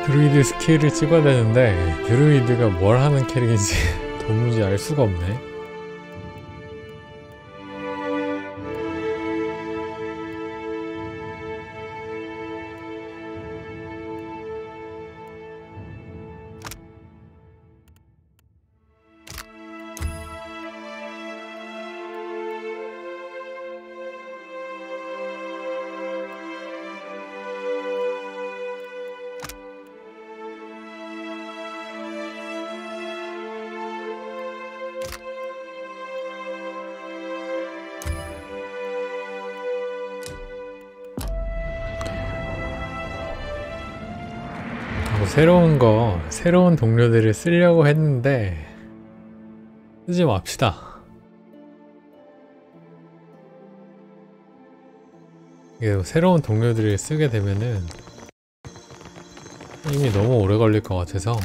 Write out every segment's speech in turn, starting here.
드루이드 스킬을 찍어야 되는데 드루이드가 뭘 하는 캐릭인지 도무지 알 수가 없네. 새로운 동료들을 쓰려고 했는데 쓰지 맙시다. 이게 새로운 동료들을 쓰게 되면은 이미 너무 오래 걸릴 것 같아서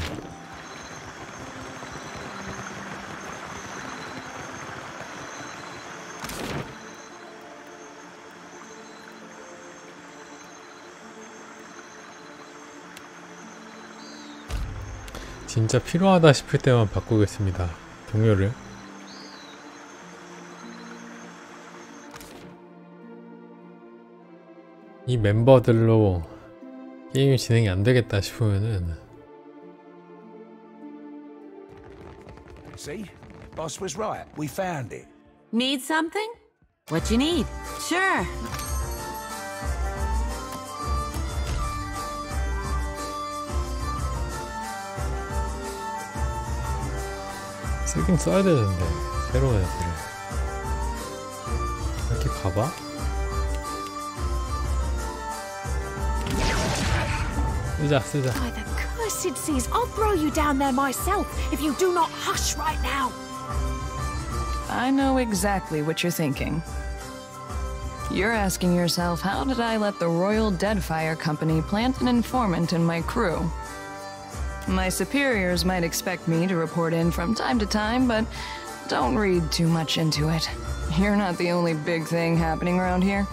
진짜 필요하다 싶을 때만 바꾸겠습니다. 동료를. 이 멤버들로 게임이 진행이 안 되겠다 싶으면은 See? Boss was right. We found it. Need something? What you need? Sure. 쓰긴 써야 되는데 새로운 애들을 이렇게 가봐? 쓰자. By the cursed seas, I'll throw you down there myself if you do not hush right now. I know exactly what you're thinking. You're asking yourself, how did I let the Royal Deadfire Company plant an informant in my crew? My superiors might expect me to report in from time to time, but don't read too much into it. You're not the only big thing happening around here.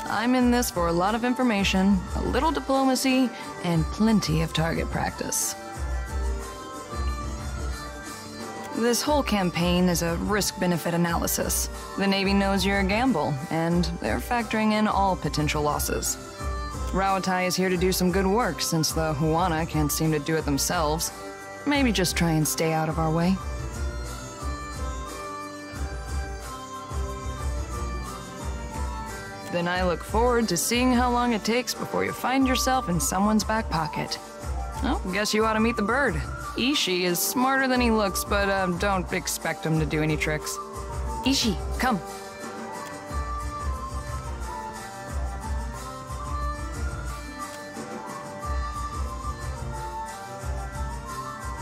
I'm in this for a lot of information, a little diplomacy, and plenty of target practice. This whole campaign is a risk-benefit analysis. The Navy knows you're a gamble, and they're factoring in all potential losses. Rawatai is here to do some good work, since the Huana can't seem to do it themselves. Maybe just try and stay out of our way. Then I look forward to seeing how long it takes before you find yourself in someone's back pocket. Oh, guess you ought to meet the bird. Ishi is smarter than he looks, but don't expect him to do any tricks. Ishi, come.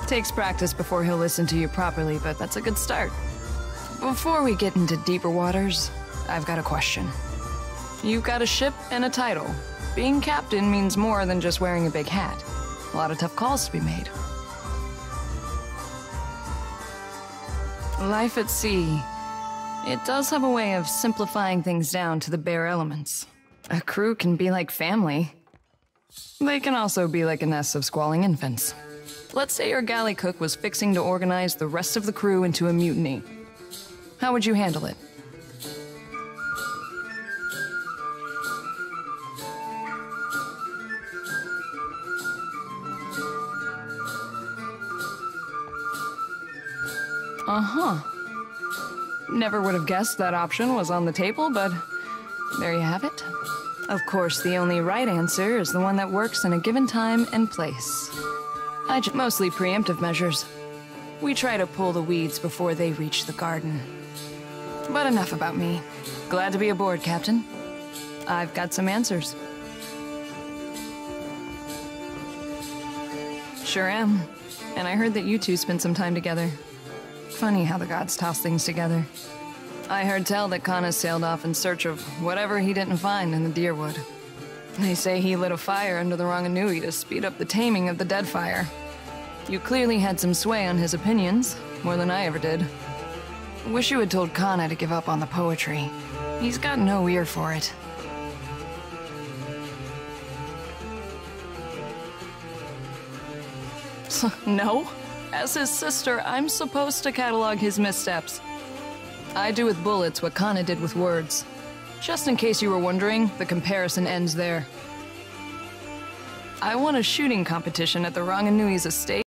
Takes practice before he'll listen to you properly, but that's a good start. Before we get into deeper waters, I've got a question. You've got a ship and a title. Being captain means more than just wearing a big hat. A lot of tough calls to be made. Life at sea. It does have a way of simplifying things down to the bare elements. A crew can be like family. They can also be like a nest of squalling infants. Let's say your galley cook was fixing to organize the rest of the crew into a mutiny. How would you handle it? Uh-huh. Never would have guessed that option was on the table, but there you have it. Of course, the only right answer is the one that works in a given time and place. Mostly preemptive measures. We try to pull the weeds before they reach the garden. But enough about me. Glad to be aboard, Captain. I've got some answers. Sure am. And I heard that you two spent some time together. Funny how the gods toss things together. I heard tell that Kana sailed off in search of whatever he didn't find in the Deerwood. They say he lit a fire under the Ranganui to speed up the taming of the Deadfire. You clearly had some sway on his opinions, more than I ever did. Wish you had told Kana to give up on the poetry. He's got no ear for it. No. As his sister, I'm supposed to catalog his missteps. I do with bullets what Kana did with words. Just in case you were wondering, the comparison ends there. I won a shooting competition at the Ranganui's estate.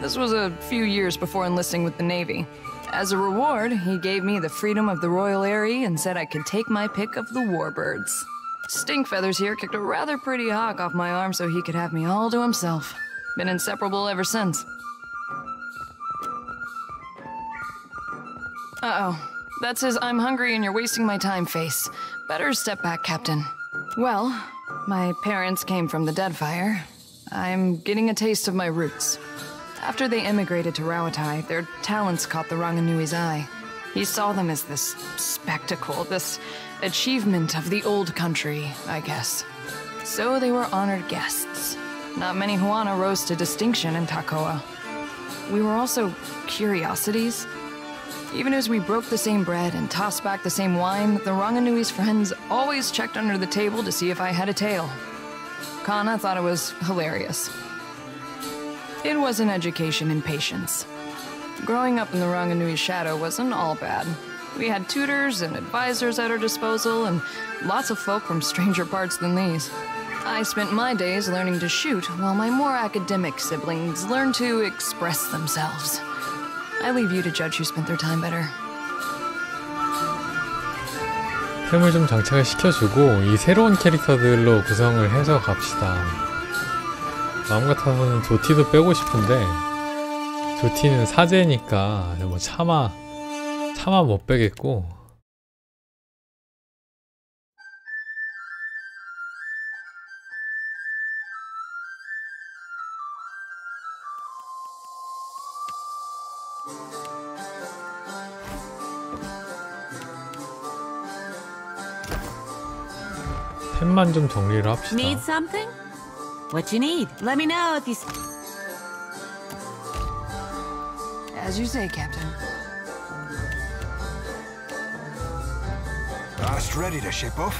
This was a few years before enlisting with the Navy. As a reward, he gave me the freedom of the Royal Eyrie and said I could take my pick of the warbirds. Stinkfeathers here kicked a rather pretty hawk off my arm so he could have me all to himself. Been inseparable ever since. Uh-oh. That's his "I'm hungry and you're wasting my time" face. Better step back, Captain. Well, my parents came from the Deadfire. I'm getting a taste of my roots. After they immigrated to Rawatai, their talents caught the Ranganui's eye. He saw them as this spectacle, this achievement of the old country, I guess. So they were honored guests. Not many Huana rose to distinction in Takoa. We were also curiosities. Even as we broke the same bread and tossed back the same wine, the Ranganui's friends always checked under the table to see if I had a tail. Kana thought it was hilarious. It was an education in patience. Growing up in the Ranganui's shadow wasn't all bad. We had tutors and advisors at our disposal, and lots of folk from stranger parts than these. I spent my days learning to shoot, while my more academic siblings learned to express themselves. I leave you to judge who spent their time better. 템을 좀 장착을 시켜주고 이 새로운 캐릭터들로 구성을 해서 갑시다. 마음 같아서는 조티도 빼고 싶은데 조티는 사제니까 뭐 차마 못 빼겠고. 템만 좀 정리를 합시다. Need something? What you need? Let me know if you... As you say, Captain. Last ready to ship off.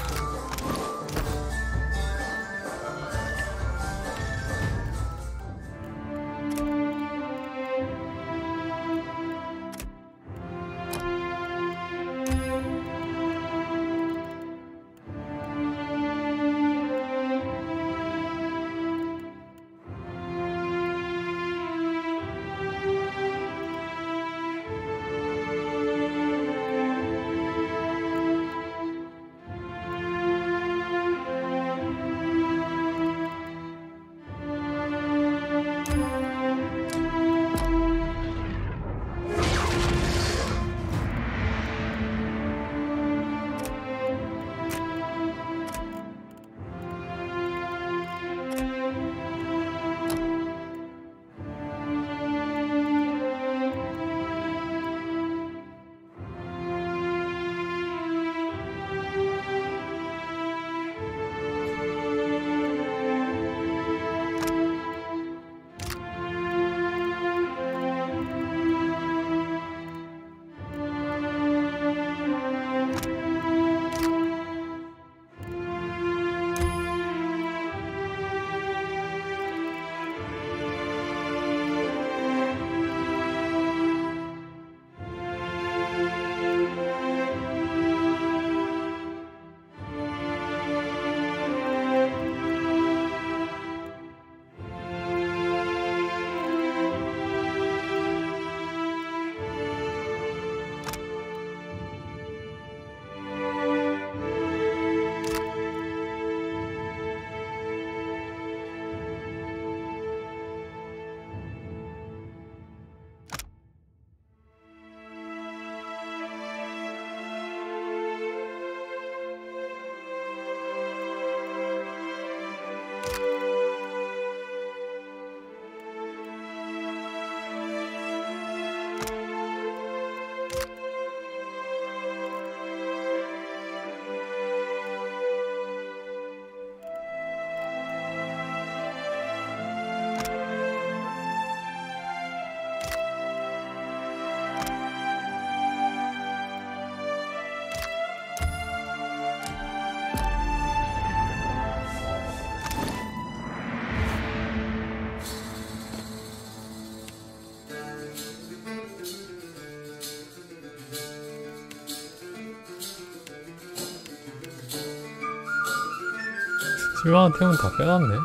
실망한 템은 다 빼놨네.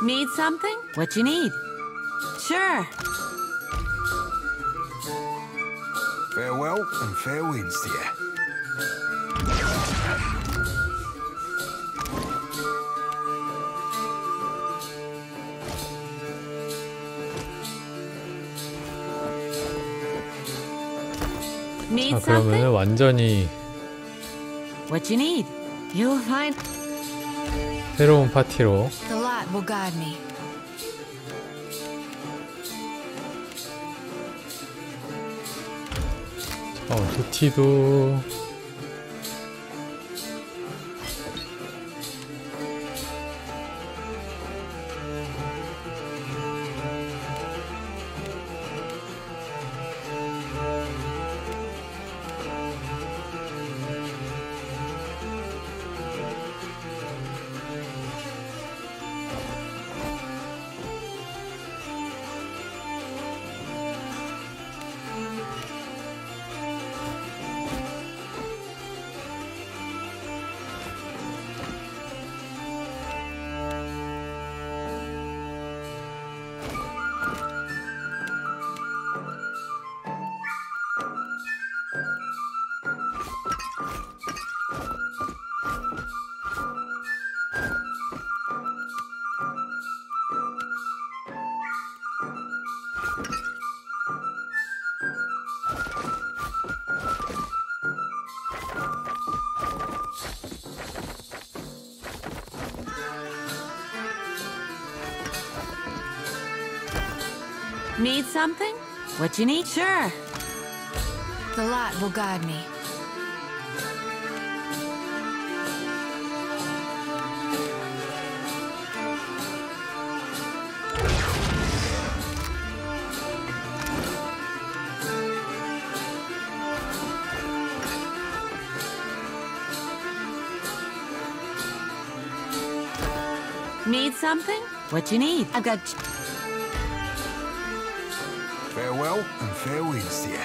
Need something? What you need? Sure. Farewell and fair winds to you. Need 자, something? 그러면은 완전히 What you need? You'll find 새로운 파티로 The light will guide me. 도티도 Need something? What you need? Sure. The light will guide me. Need something? What you need? I've got. Farewell and fair winds to you.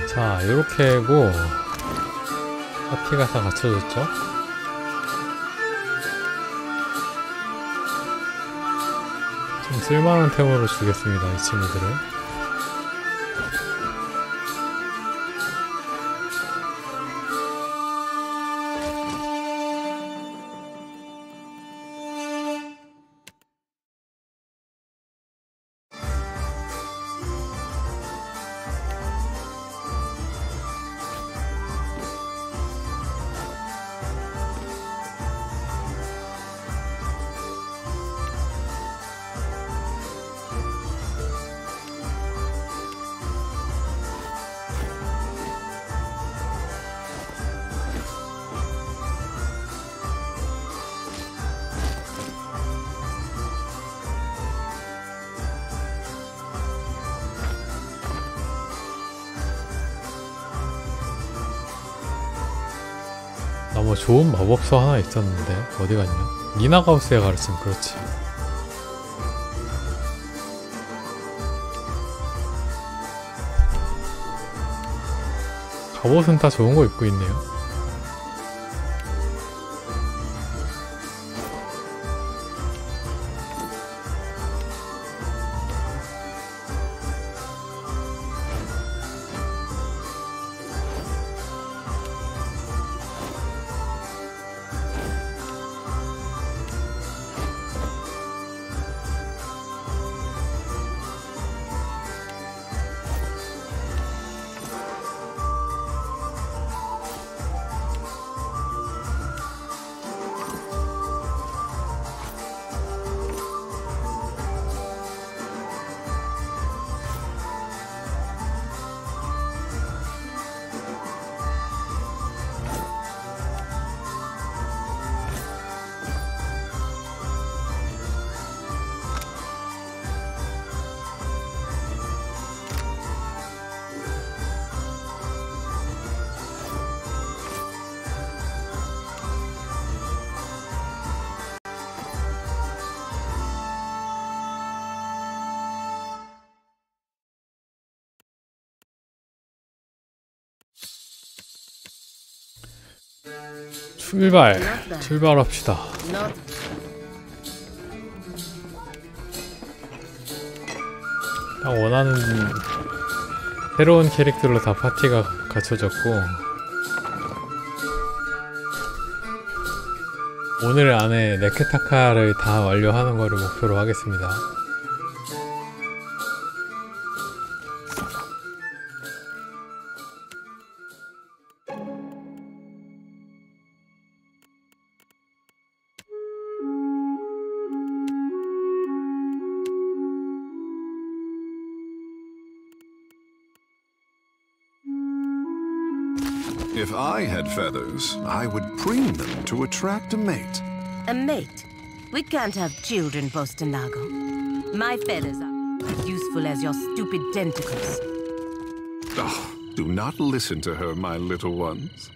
자, 요렇게 하고 파티가 다 갖춰졌죠? 좀 쓸만한 템으로 주겠습니다, 이 친구들을. 나 뭐 좋은 마법서 하나 있었는데 어디 갔냐? 니나가우스에 가르치면 그렇지. 갑옷은 다 좋은 거 입고 있네요. 출발합시다. 딱 원하는 새로운 캐릭터로 다 파티가 갖춰졌고, 오늘 안에 네크타카를 다 완료하는 거를 목표로 하겠습니다. If I had feathers, I would preen them to attract a mate. A mate? We can't have children, Bostanago. My feathers are as useful as your stupid tentacles. Oh, do not listen to her, my little ones.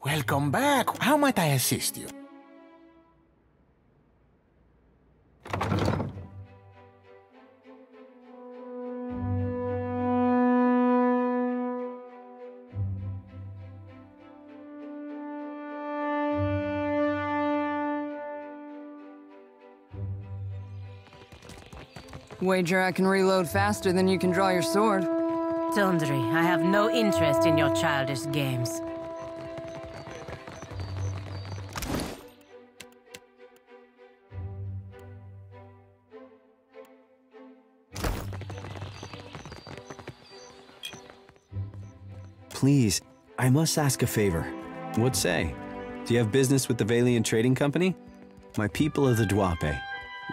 Welcome back. How might I assist you? Wager I can reload faster than you can draw your sword. Tondri, I have no interest in your childish games. Please, I must ask a favor. What say? Do you have business with the Valian Trading Company? My people of the Duape.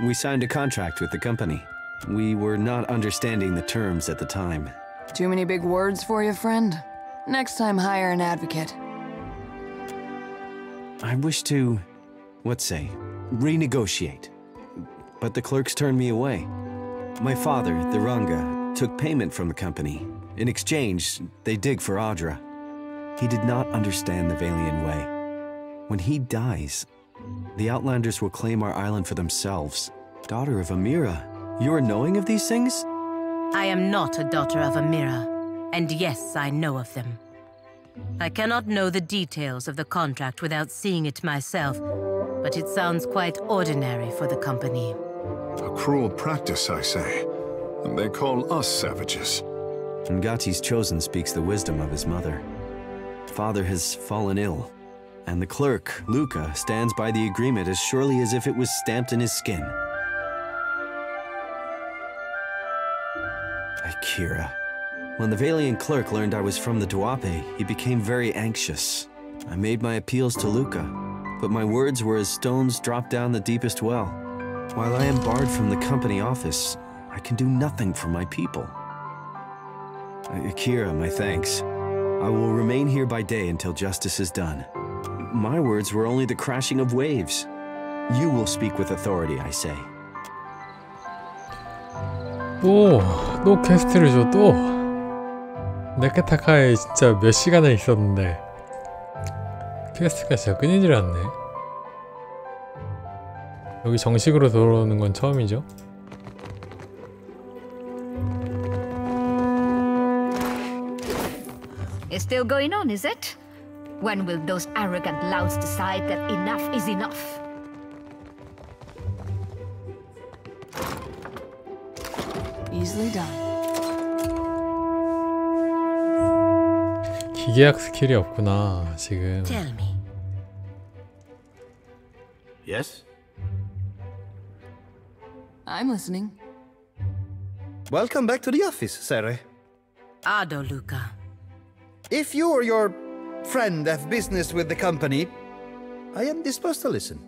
We signed a contract with the company. We were not understanding the terms at the time. Too many big words for you, friend? Next time, hire an advocate. I wish to, what say, renegotiate. But the clerks turned me away. My father, the Ranga, took payment from the company. In exchange, they dig for Audra. He did not understand the Valian way. When he dies, the Outlanders will claim our island for themselves. Daughter of Amira, you are knowing of these things? I am not a daughter of Amira, and yes, I know of them. I cannot know the details of the contract without seeing it myself, but it sounds quite ordinary for the company. A cruel practice, I say. And they call us savages. Ngati's chosen speaks the wisdom of his mother. Father has fallen ill, and the clerk, Luca, stands by the agreement as surely as if it was stamped in his skin. Akira. When the Valian clerk learned I was from the Duape, he became very anxious. I made my appeals to Luca, but my words were as stones dropped down the deepest well. While I am barred from the company office, I can do nothing for my people. Akira, my thanks. I will remain here by day until justice is done. My words were only the crashing of waves. You will speak with authority, I say. 또 퀘스트를 줘, 또! 네크타카에 진짜 몇 시간을 있었는데 퀘스트가 진짜 끊이질 않네. 여기 정식으로 들어오는 건 처음이죠? It's still going on, is it? When will those arrogant louts decide that enough is enough? Easily done. 기계학 스킬이 없구나, 지금. Tell me. Yes? I'm listening. Welcome back to the office, Sere. Ado, Luca. If you or your friend have business with the company, I am disposed to listen.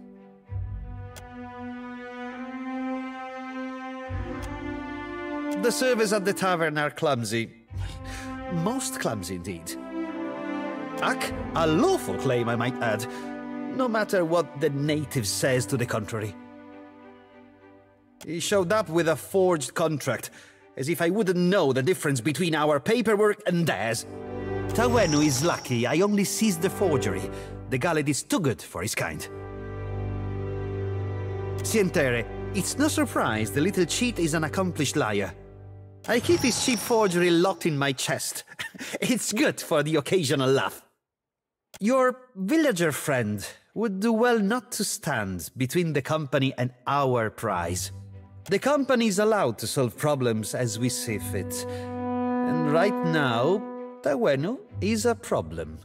The servers at the tavern are clumsy. Most clumsy indeed. A lawful claim, I might add, no matter what the native says to the contrary. He showed up with a forged contract, as if I wouldn't know the difference between our paperwork and theirs. Tawenu is lucky I only seized the forgery. The Gallet is too good for his kind. Sientere, it's no surprise the little cheat is an accomplished liar. I keep his cheap forgery locked in my chest. It's good for the occasional laugh. Your villager friend would do well not to stand between the company and our prize. The company is allowed to solve problems as we see fit. And right now, Tawenu is a problem.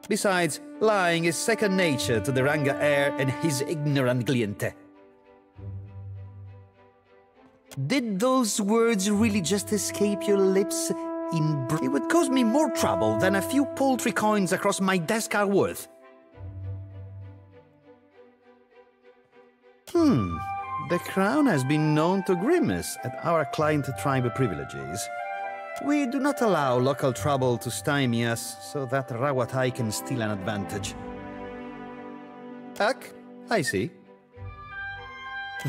Besides, lying is second nature to the Ranga heir and his ignorant cliente. Did those words really just escape your lips? It would cause me more trouble than a few paltry coins across my desk are worth. The crown has been known to grimace at our client tribe privileges. We do not allow local trouble to stymie us so that Rawatai can steal an advantage. Ak, I see.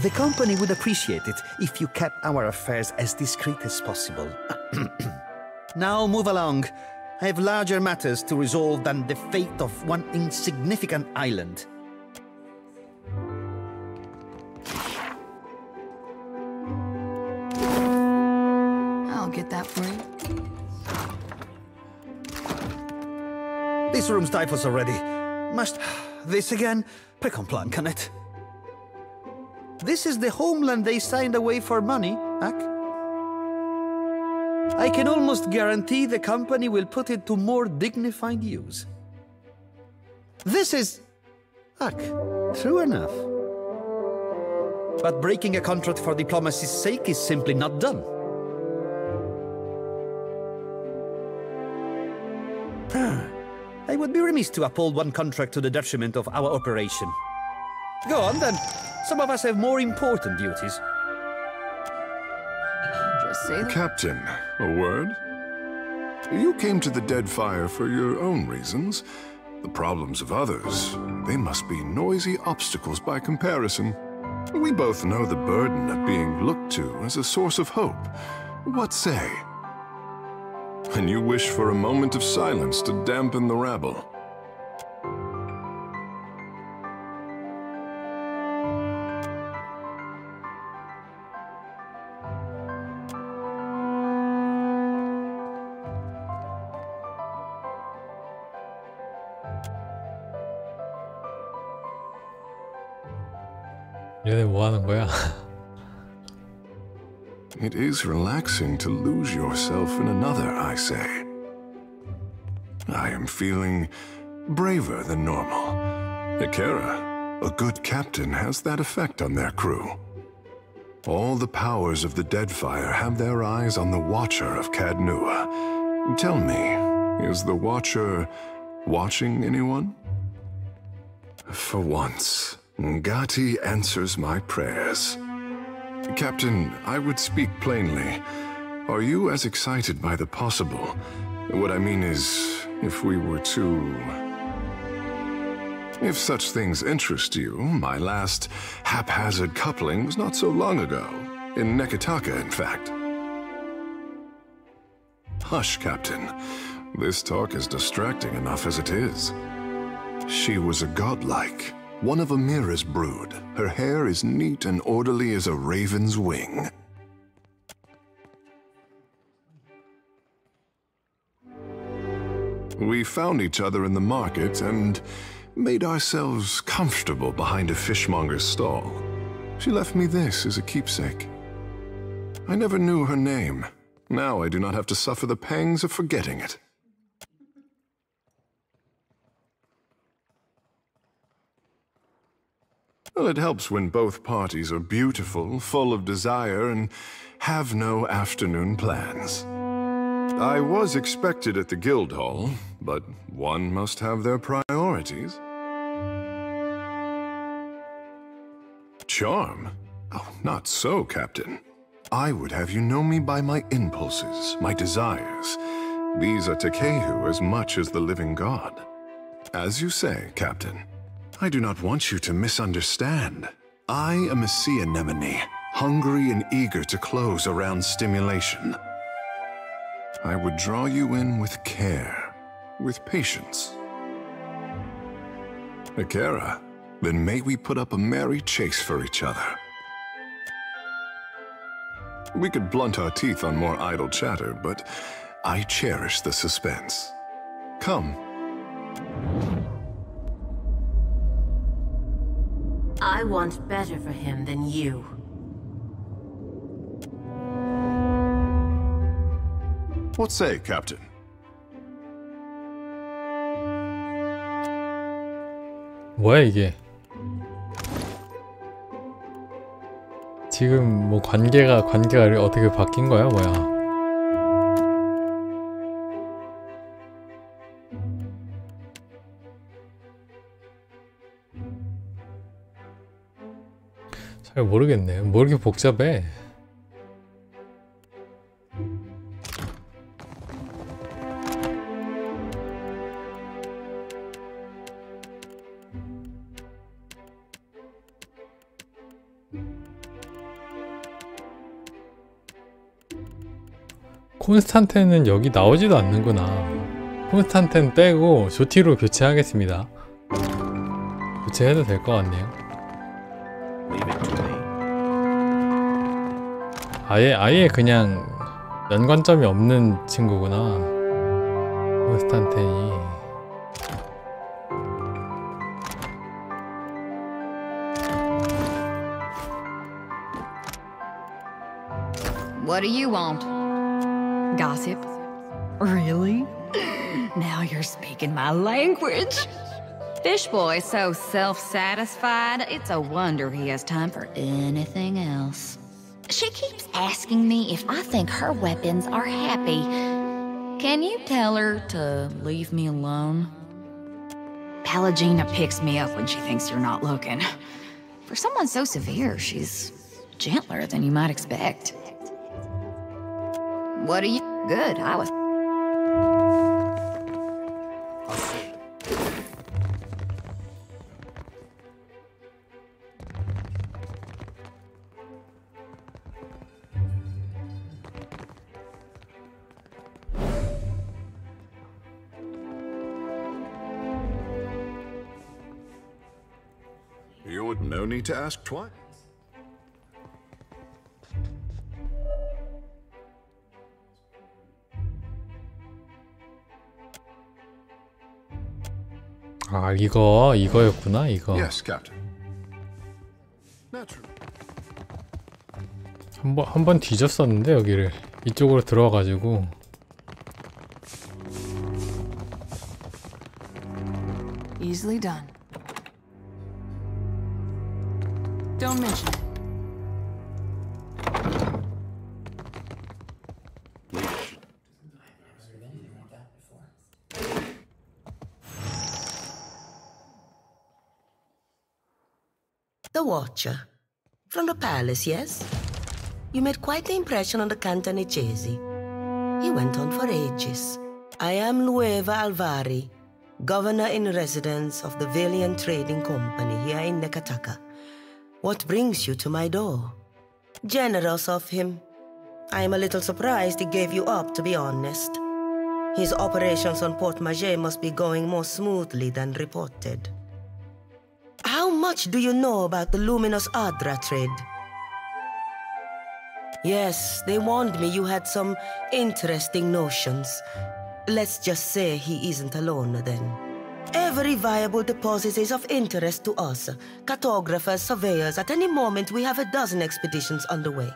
The company would appreciate it if you kept our affairs as discreet as possible. Now move along. I have larger matters to resolve than the fate of one insignificant island. I'll get that for you. This room stifles already. Must... this again? Precomplan, can it? This is the homeland they signed away for money, Ak. I can almost guarantee the company will put it to more dignified use. This is... Ak, true enough. But breaking a contract for diplomacy's sake is simply not done. I would be remiss to uphold one contract to the detriment of our operation. Go on, then. Some of us have more important duties. Just say that. Captain, a word? You came to the Deadfire for your own reasons. The problems of others, they must be noisy obstacles by comparison. We both know the burden of being looked to as a source of hope. What say? And you wish for a moment of silence to dampen the rabble. 얘네 뭐 하는 거야? It is relaxing to lose yourself in another, I say. I am feeling braver than normal. Ikera, a good captain has that effect on their crew. All the powers of the Deadfire have their eyes on the Watcher of Cadnua. Tell me, is the Watcher watching anyone? For once, Ngati answers my prayers. Captain, I would speak plainly. Are you as excited by the possible? What I mean is, if we were to... If such things interest you, my last haphazard coupling was not so long ago. In Nekataka, in fact. Hush, Captain. This talk is distracting enough as it is. She was a godlike. One of Amira's brood. Her hair is neat and orderly as a raven's wing. We found each other in the market and made ourselves comfortable behind a fishmonger's stall. She left me this as a keepsake. I never knew her name. Now I do not have to suffer the pangs of forgetting it. Well, it helps when both parties are beautiful, full of desire, and have no afternoon plans. I was expected at the Guildhall, but one must have their priorities. Charm? Oh, not so, Captain. I would have you know me by my impulses, my desires. These are Tekehu as much as the living god. As you say, Captain. I do not want you to misunderstand. I am a sea anemone, hungry and eager to close around stimulation. I would draw you in with care, with patience. Akira, then may we put up a merry chase for each other. We could blunt our teeth on more idle chatter, but I cherish the suspense. Come. I want better for him than you. What say, Captain? 뭐야 이게? 지금 뭐 관계가 어떻게 바뀐 거야, 뭐야? 잘 모르겠네. 뭐 이렇게 복잡해? 콘스탄테는 여기 나오지도 않는구나. 콘스탄테는 빼고 조티로 교체하겠습니다. 교체해도 될 것 같네요. 아예 그냥 연관점이 없는 친구구나. 콘스탄테이. What do you want? Gossip? Really? Now you're speaking my language. Fish Boy's so self-satisfied, it's a wonder he has time for anything else. She keeps asking me if I think her weapons are happy. Can you tell her to leave me alone? Pallegina picks me up when she thinks you're not looking. For someone so severe, she's gentler than you might expect. What are you? Good, I was... You would no need to ask twice. 아, 이거였구나, 이거. Yes, Captain. Naturally. 한 번 뒤졌었는데 여기를 이쪽으로 들어와가지고. Easily done. Don't mention it. The Watcher. From the palace, yes? You made quite the impression on the Cantonese. He went on for ages. I am Lueva Alvari, governor-in-residence of the Valiant Trading Company here in Nekataka. What brings you to my door? Generous of him. I am a little surprised he gave you up, to be honest. His operations on Port Maget must be going more smoothly than reported. How much do you know about the luminous Adra trade? Yes, they warned me you had some interesting notions. Let's just say he isn't alone then. Every viable deposit is of interest to us. Cartographers, surveyors, at any moment we have a dozen expeditions underway.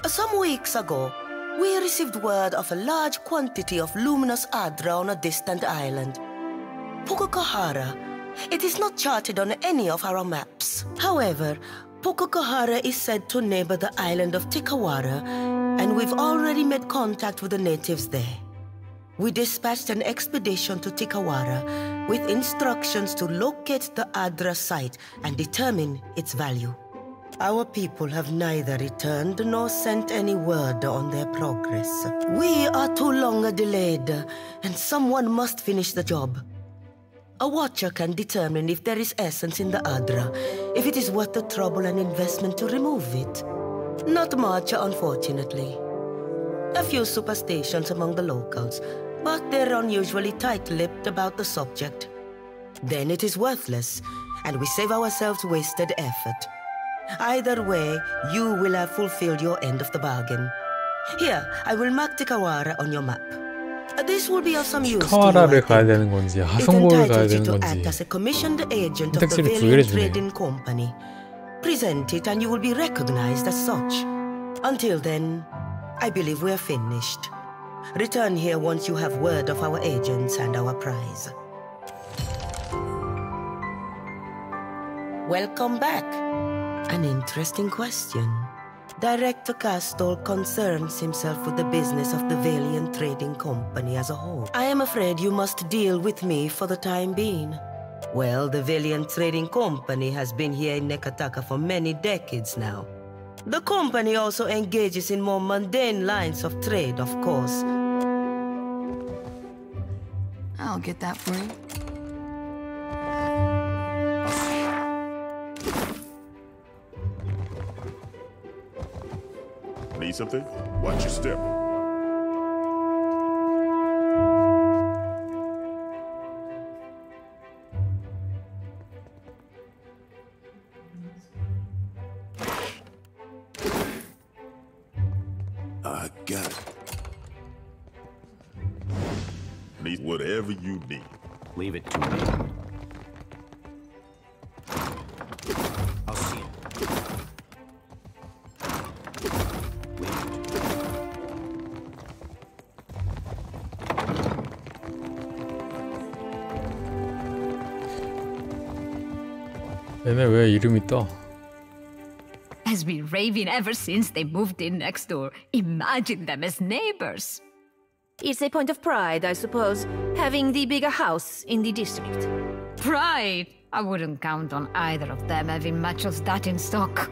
Some weeks ago, we received word of a large quantity of luminous Adra on a distant island. Pukokahara. It is not charted on any of our maps. However, Pukokahara is said to neighbor the island of Tikawara, and we've already made contact with the natives there. We dispatched an expedition to Tikawara with instructions to locate the Adra site and determine its value. Our people have neither returned nor sent any word on their progress. We are too long delayed, and someone must finish the job. A watcher can determine if there is essence in the Adra, if it is worth the trouble and investment to remove it. Not much, unfortunately. A few superstitions among the locals, but they're unusually tight-lipped about the subject. Then it is worthless, and we save ourselves wasted effort. Either way, you will have fulfilled your end of the bargain. Here, I will mark Tikawara on your map. This will be of some use to you. 카와라를 가야 되는 건지 하송고를 가야 되는 건지 as a commissioned agent of the 선택지를 두 개를 Valiant 주네요. Trading Company. Present it and you will be recognized as such. Until then, I believe we are finished. Return here once you have word of our agents and our prize. Welcome back. An interesting question. Director Castol concerns himself with the business of the Valiant Trading Company as a whole. I am afraid you must deal with me for the time being. Well, the Valiant Trading Company has been here in Nekataka for many decades now. The company also engages in more mundane lines of trade, of course. I'll get that for you. Need something? Watch your step. I got it. Need whatever you need. Leave it to me. I'll see you. 얘네 왜 이름이 떠? Has been raving ever since they moved in next door. Imagine them as neighbors. It's a point of pride, I suppose, having the bigger house in the district. Pride? I wouldn't count on either of them having much of that in stock.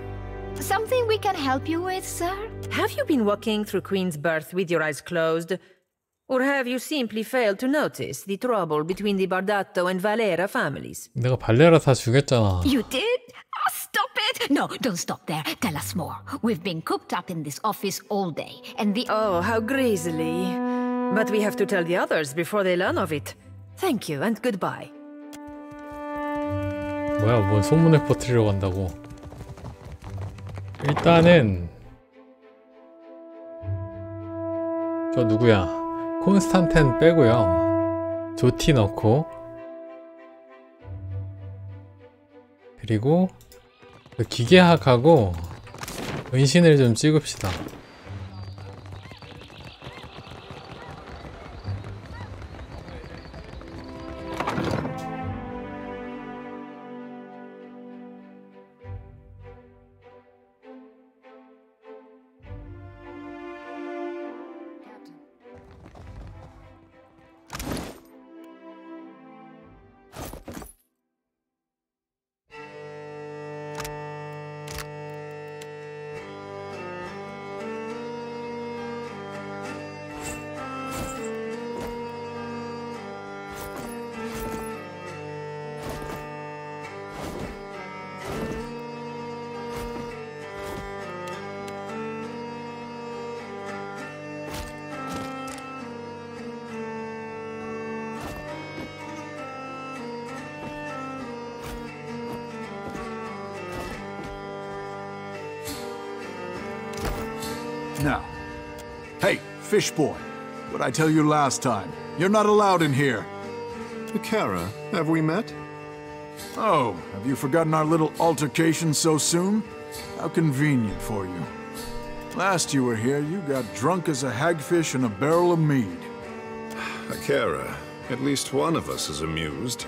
Something we can help you with, sir? Have you been walking through Queen's Birth with your eyes closed? Or have you simply failed to notice the trouble between the Bardato and Valera families? 내가 발레라 다 죽였잖아. You did? Oh, stop it! No, don't stop there. Tell us more. We've been cooped up in this office all day, and the... Oh, how grisly. But we have to tell the others before they learn of it. Thank you and goodbye. 뭐야, 뭔 소문을 퍼뜨리러 간다고. 일단은 저 누구야? 콘스탄텐 빼고요. 조티 넣고 그리고 그 기계학하고 은신을 좀 찍읍시다. Now, hey, fish boy, what'd I tell you last time? You're not allowed in here. Kara, have we met? Oh, have you forgotten our little altercation so soon? How convenient for you. Last you were here, you got drunk as a hagfish in a barrel of mead. Kara, at least one of us is amused.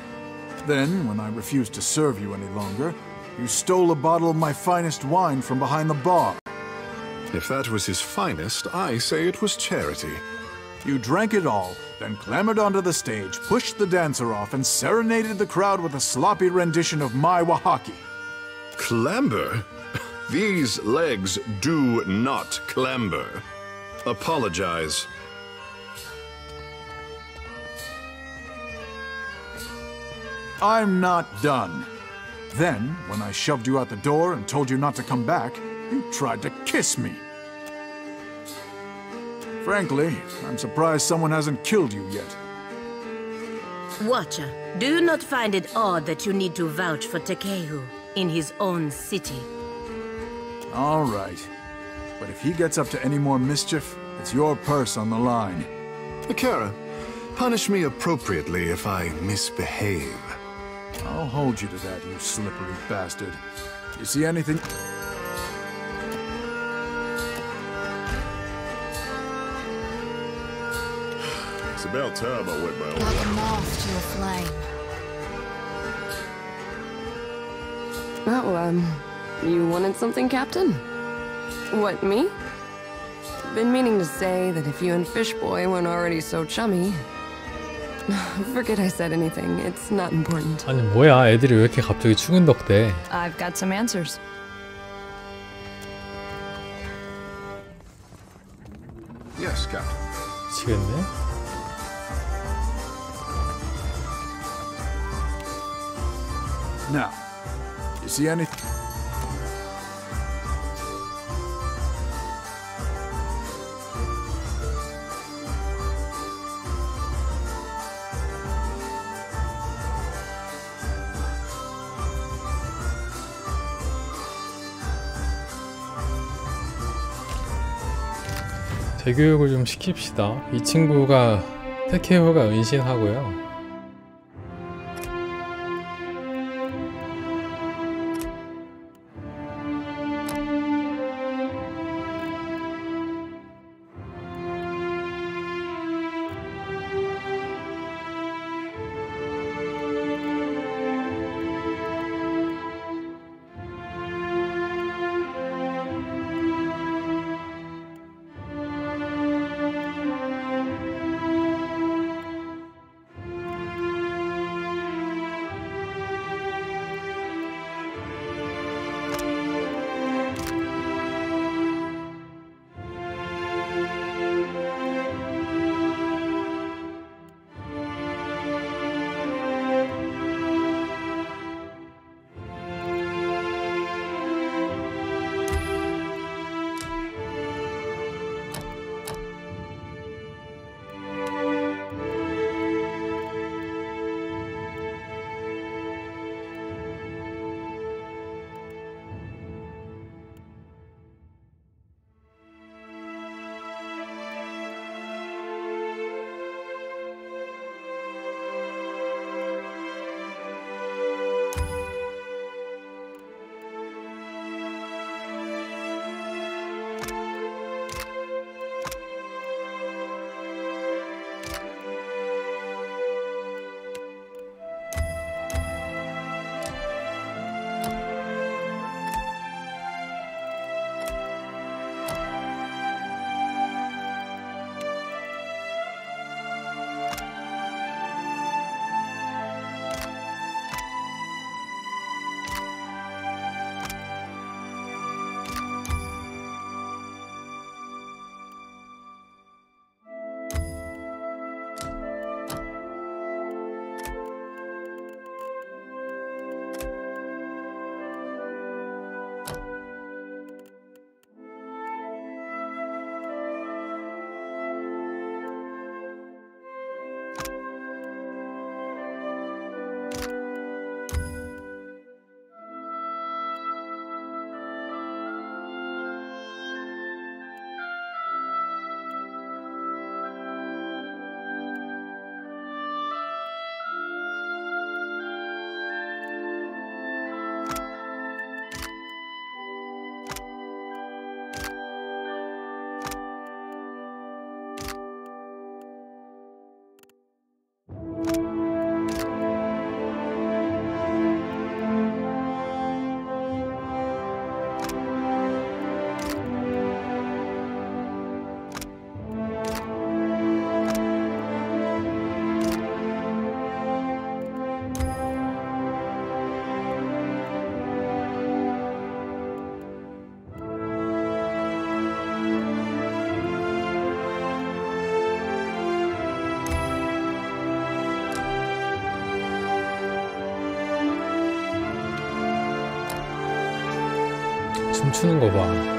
Then, when I refused to serve you any longer, you stole a bottle of my finest wine from behind the bar. If that was his finest, I say it was charity. You drank it all, then clambered onto the stage, pushed the dancer off, and serenaded the crowd with a sloppy rendition of my Wahaki. Clamber? These legs do not clamber. Apologize. I'm not done. Then, when I shoved you out the door and told you not to come back, You tried to kiss me. Frankly, I'm surprised someone hasn't killed you yet. Watcher, do you not find it odd that you need to vouch for Takehu in his own city? All right. But if he gets up to any more mischief, it's your purse on the line. Akira, punish me appropriately if I misbehave. I'll hold you to that, you slippery bastard. You see anything? It's about time I went my own Like a way. moth to a flame. Oh, you wanted something, Captain? What, me? Been meaning to say that if you and Fishboy weren't already so chummy... Forget I said anything. It's not important. 아니 뭐야 애들이 왜 이렇게 갑자기 추근덕대. I've got some answers. Yes, Captain. 미치겠네. Now, you see anything? 재교육을 좀 시킵시다. 이 친구가 테케오가 은신하고요. 춤추는 거 봐.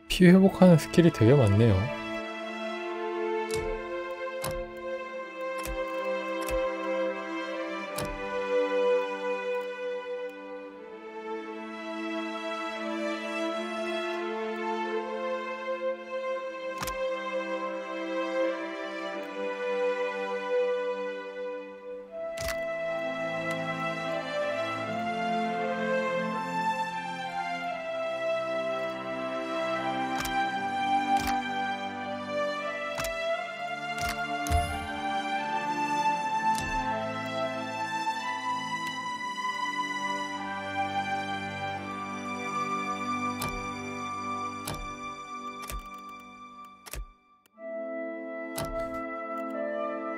피 회복하는 스킬이 되게 많네요.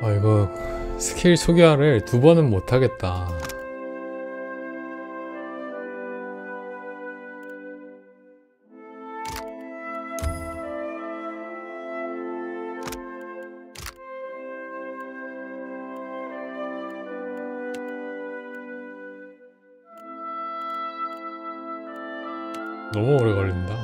아, 이거 스킬 소개를 2번은 못하겠다. 너무 오래 걸린다.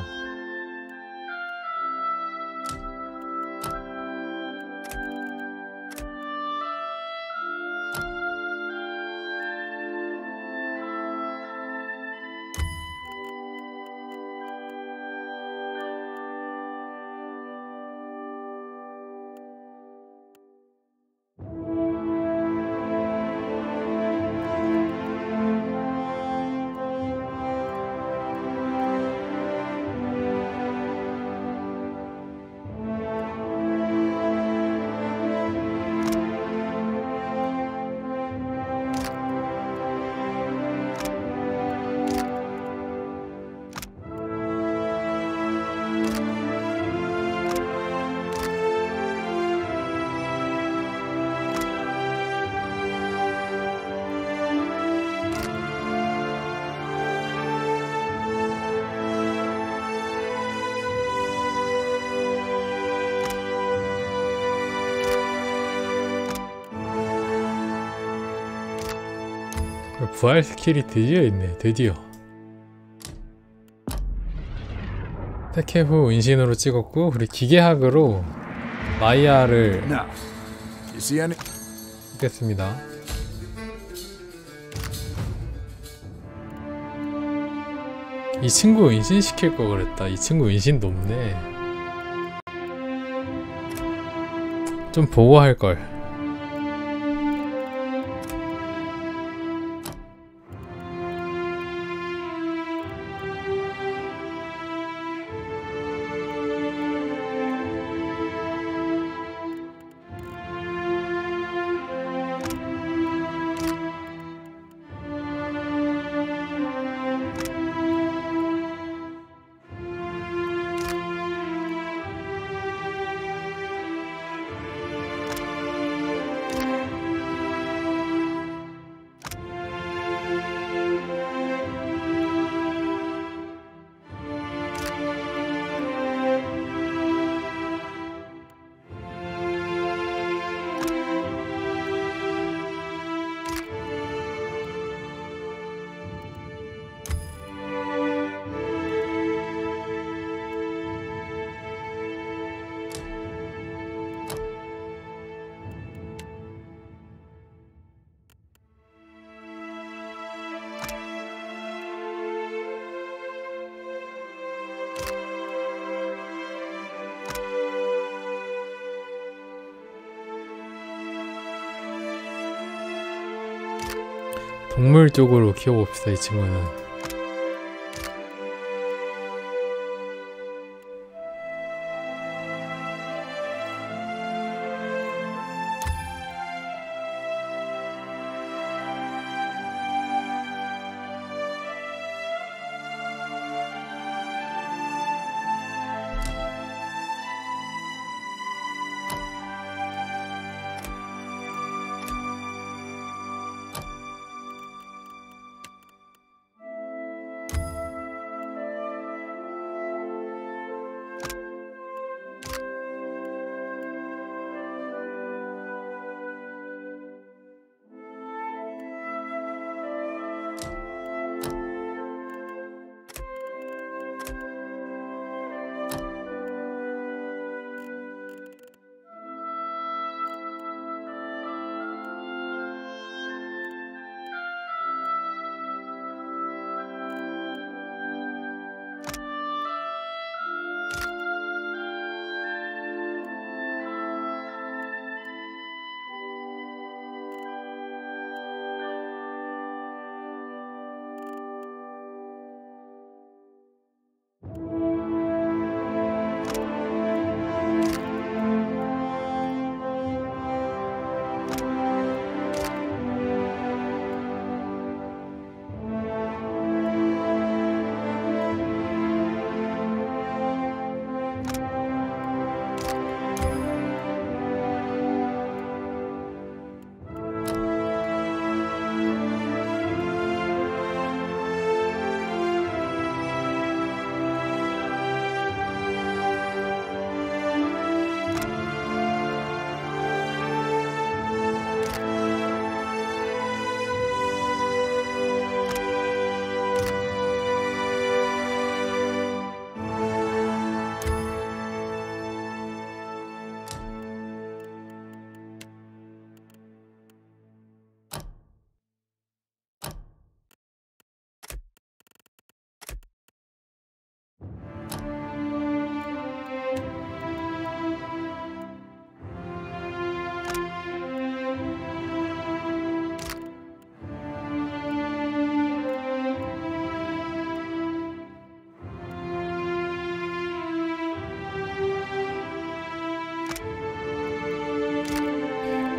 부활 스킬이 드디어 있네. 드디어 택해 후 은신으로 찍었고, 그리고 기계학으로 마이아를 찍겠습니다. 이 친구 은신시킬 거 그랬다. 이 친구 은신 높네. 좀 보고 할걸. 동물 쪽으로 키워봅시다. 이 친구는.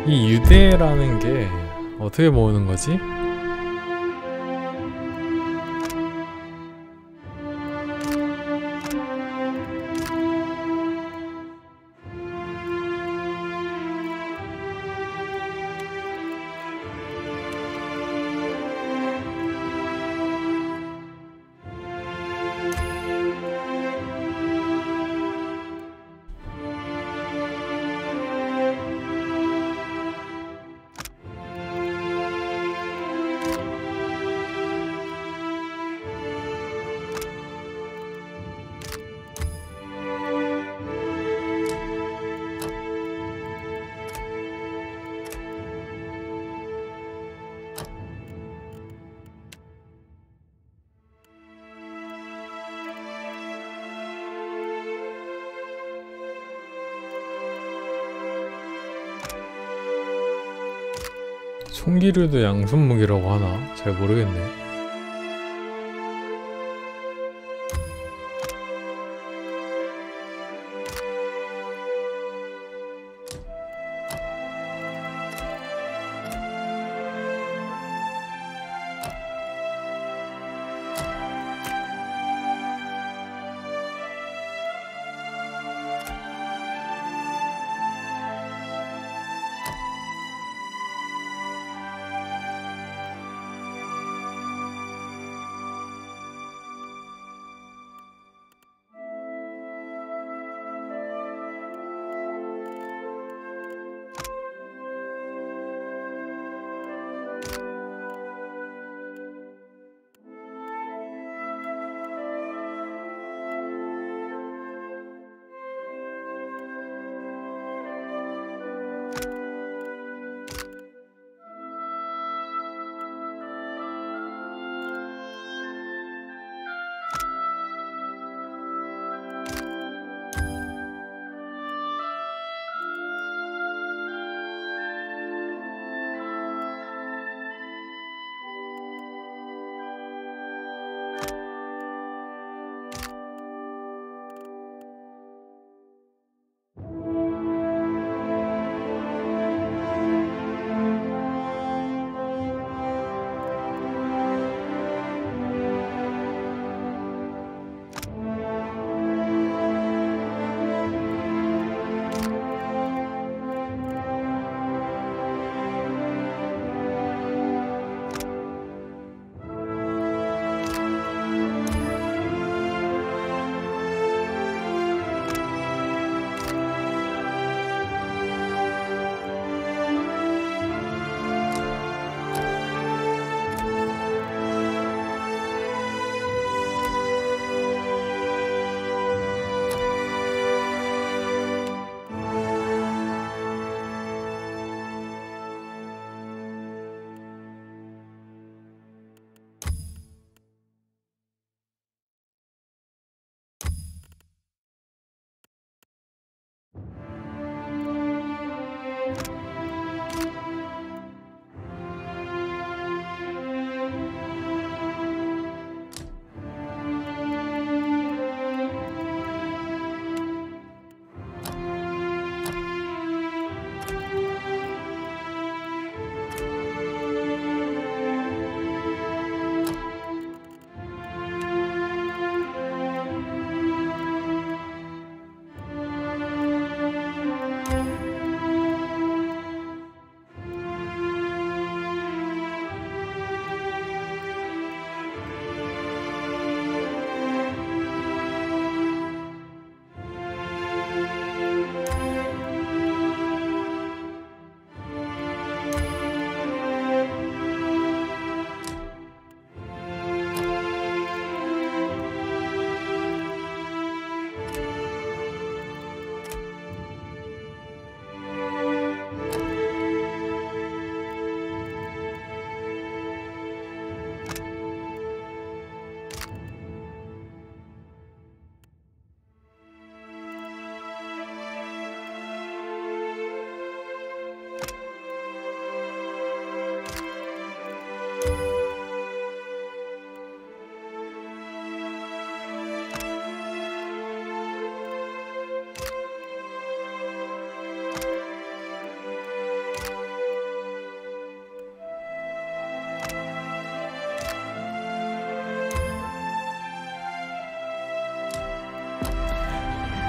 이 유대라는 게 어떻게 모으는 거지? 총기류도 양손 무기라고 하나? 잘 모르겠네.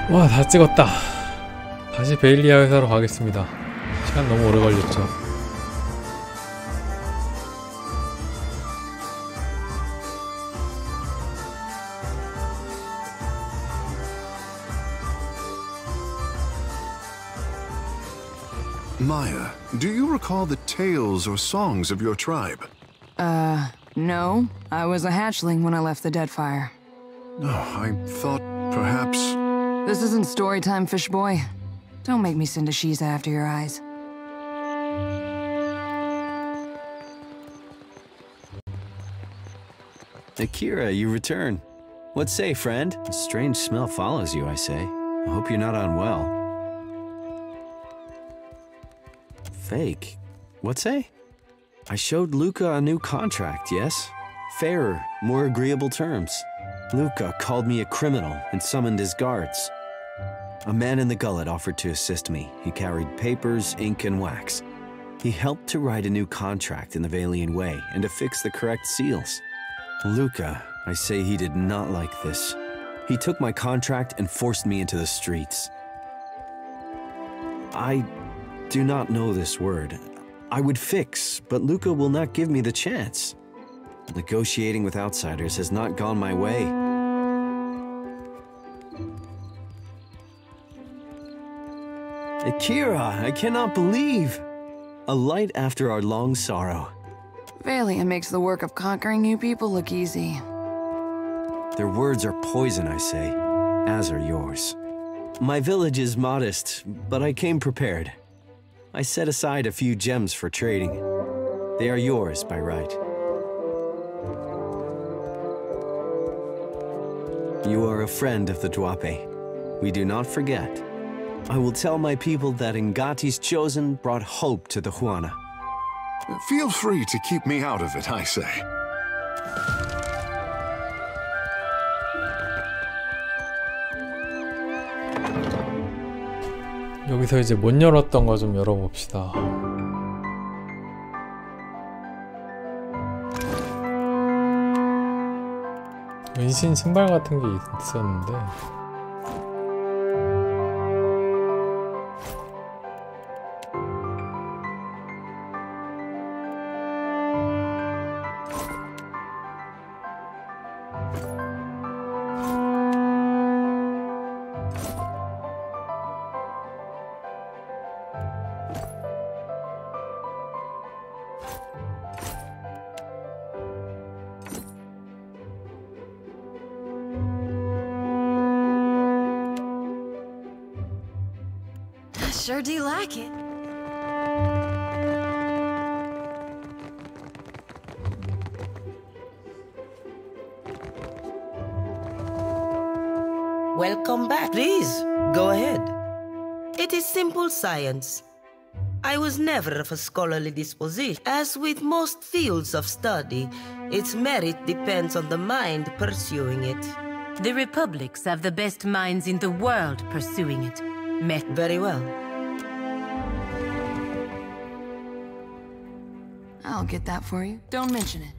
와, 다 찍었다. 다시 베일리아 회사로 가겠습니다. 시간 너무 오래 걸렸죠. Maya, do you recall the tales or songs of your tribe? No. I was a hatchling when I left the Deadfire. Oh, I thought perhaps... This isn't story time, fish boy. Don't make me send a Shiza after your eyes. Akira, you return. What say, friend? A strange smell follows you, I say. I hope you're not unwell. Fake? What say? I showed Luca a new contract, yes? Fairer, more agreeable terms. Luca called me a criminal and summoned his guards. A man in the gullet offered to assist me. He carried papers, ink, and wax. He helped to write a new contract in the Valian way and to fix the correct seals. Luca, I say he did not like this. He took my contract and forced me into the streets. I do not know this word. I would fix, but Luca will not give me the chance. Negotiating with outsiders has not gone my way. Akira, I cannot believe! A light after our long sorrow. Valiant makes the work of conquering you people look easy. Their words are poison, I say, as are yours. My village is modest, but I came prepared. I set aside a few gems for trading. They are yours by right. You are a friend of the Dwape. We do not forget. I will tell my people that Ngati's chosen brought hope to the Huana. Feel free to keep me out of it, I say. 여기서 이제 못 열었던 거 좀 열어봅시다. 은신 신발 같은 게 있었는데 Sure do like it. Welcome back. Please, go ahead. It is simple science. I was never of a scholarly disposition. As with most fields of study, its merit depends on the mind pursuing it. The republics have the best minds in the world pursuing it. Very well. I'll get that for you. Don't mention it.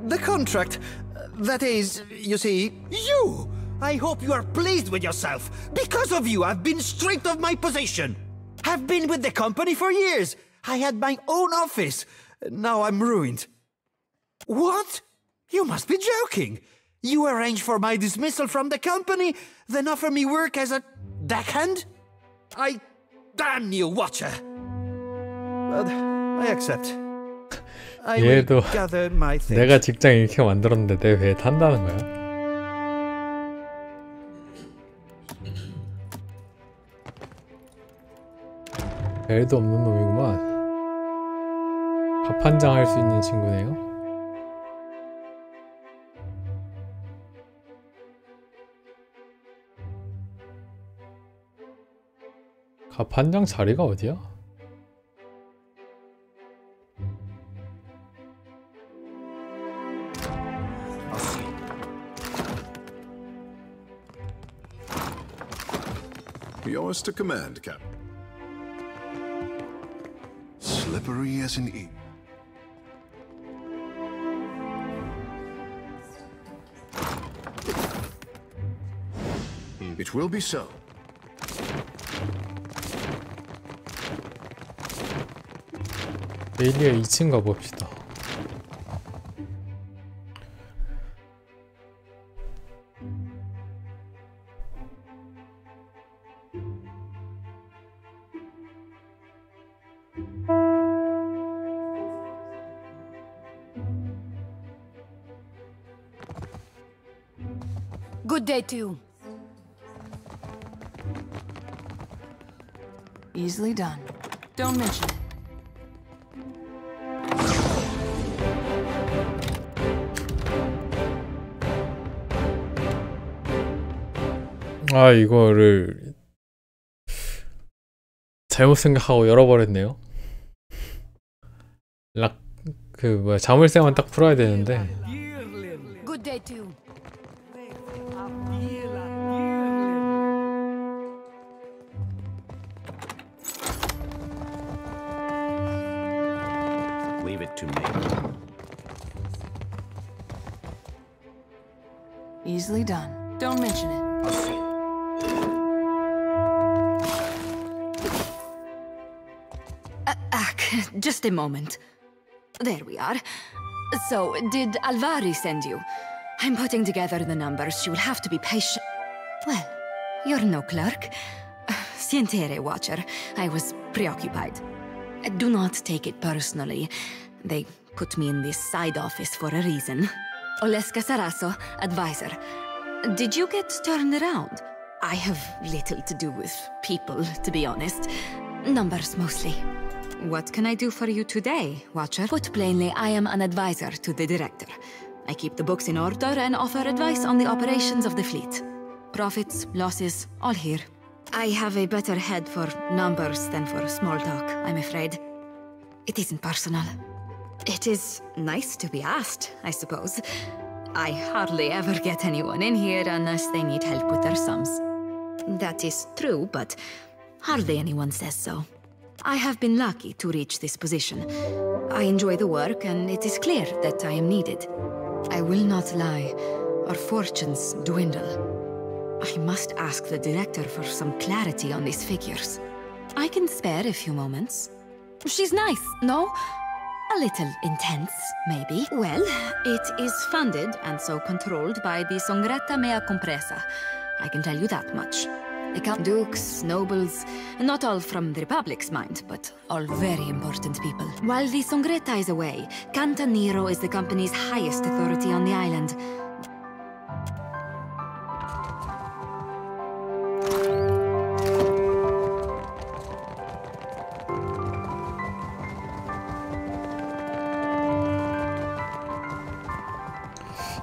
The contract. That is, you see... You! I hope you are pleased with yourself. Because of you, I've been stripped of my position. I've been with the company for years. I had my own office. Now I'm ruined. What? You must be joking. You arranged for my dismissal from the company, then offer me work as a deckhand? Damn you, Watcher. But I accept. 얘도 내가 직장 이렇게 만들었는데 내 배에 탄다는 거야? 별도 없는 놈이구만. 갑판장 할 수 있는 친구네요. 갑판장 자리가 어디야? Yours to command, Captain. Slippery as an eel. It will be so. 데일리아 2층 가봅시다. Good day to you. Easily done. Don't mention it. 아, 이거를 잘못 생각하고 열어버렸네요. 자물쇠만 딱 풀어야 되는데. Good day to you. Leave it to me. Easily done. Don't mention it. Just a moment. There we are. So, did Alvari send you? I'm putting together the numbers. She will have to be patient. Well, you're no clerk. Sientere, Watcher. I was preoccupied. Do not take it personally. They put me in this side office for a reason. Oleska Saraso, advisor. Did you get turned around? I have little to do with people, to be honest. Numbers mostly. What can I do for you today, Watcher? Put plainly, I am an advisor to the director. I keep the books in order and offer advice on the operations of the fleet. Profits, losses, all here. I have a better head for numbers than for small talk, I'm afraid. It isn't personal. It is nice to be asked, I suppose. I hardly ever get anyone in here unless they need help with their sums. That is true, but hardly anyone says so. I have been lucky to reach this position. I enjoy the work, and it is clear that I am needed. I will not lie. Our fortunes dwindle. I must ask the director for some clarity on these figures. I can spare a few moments. She's nice, no? A little intense, maybe. Well, it is funded and so controlled by the Songretta Mea Compresa. I can tell you that much. They count dukes, nobles, not all from the Republic's mind, but all very important people. While the Songretta is away, Cantaniro is the company's highest authority on the island.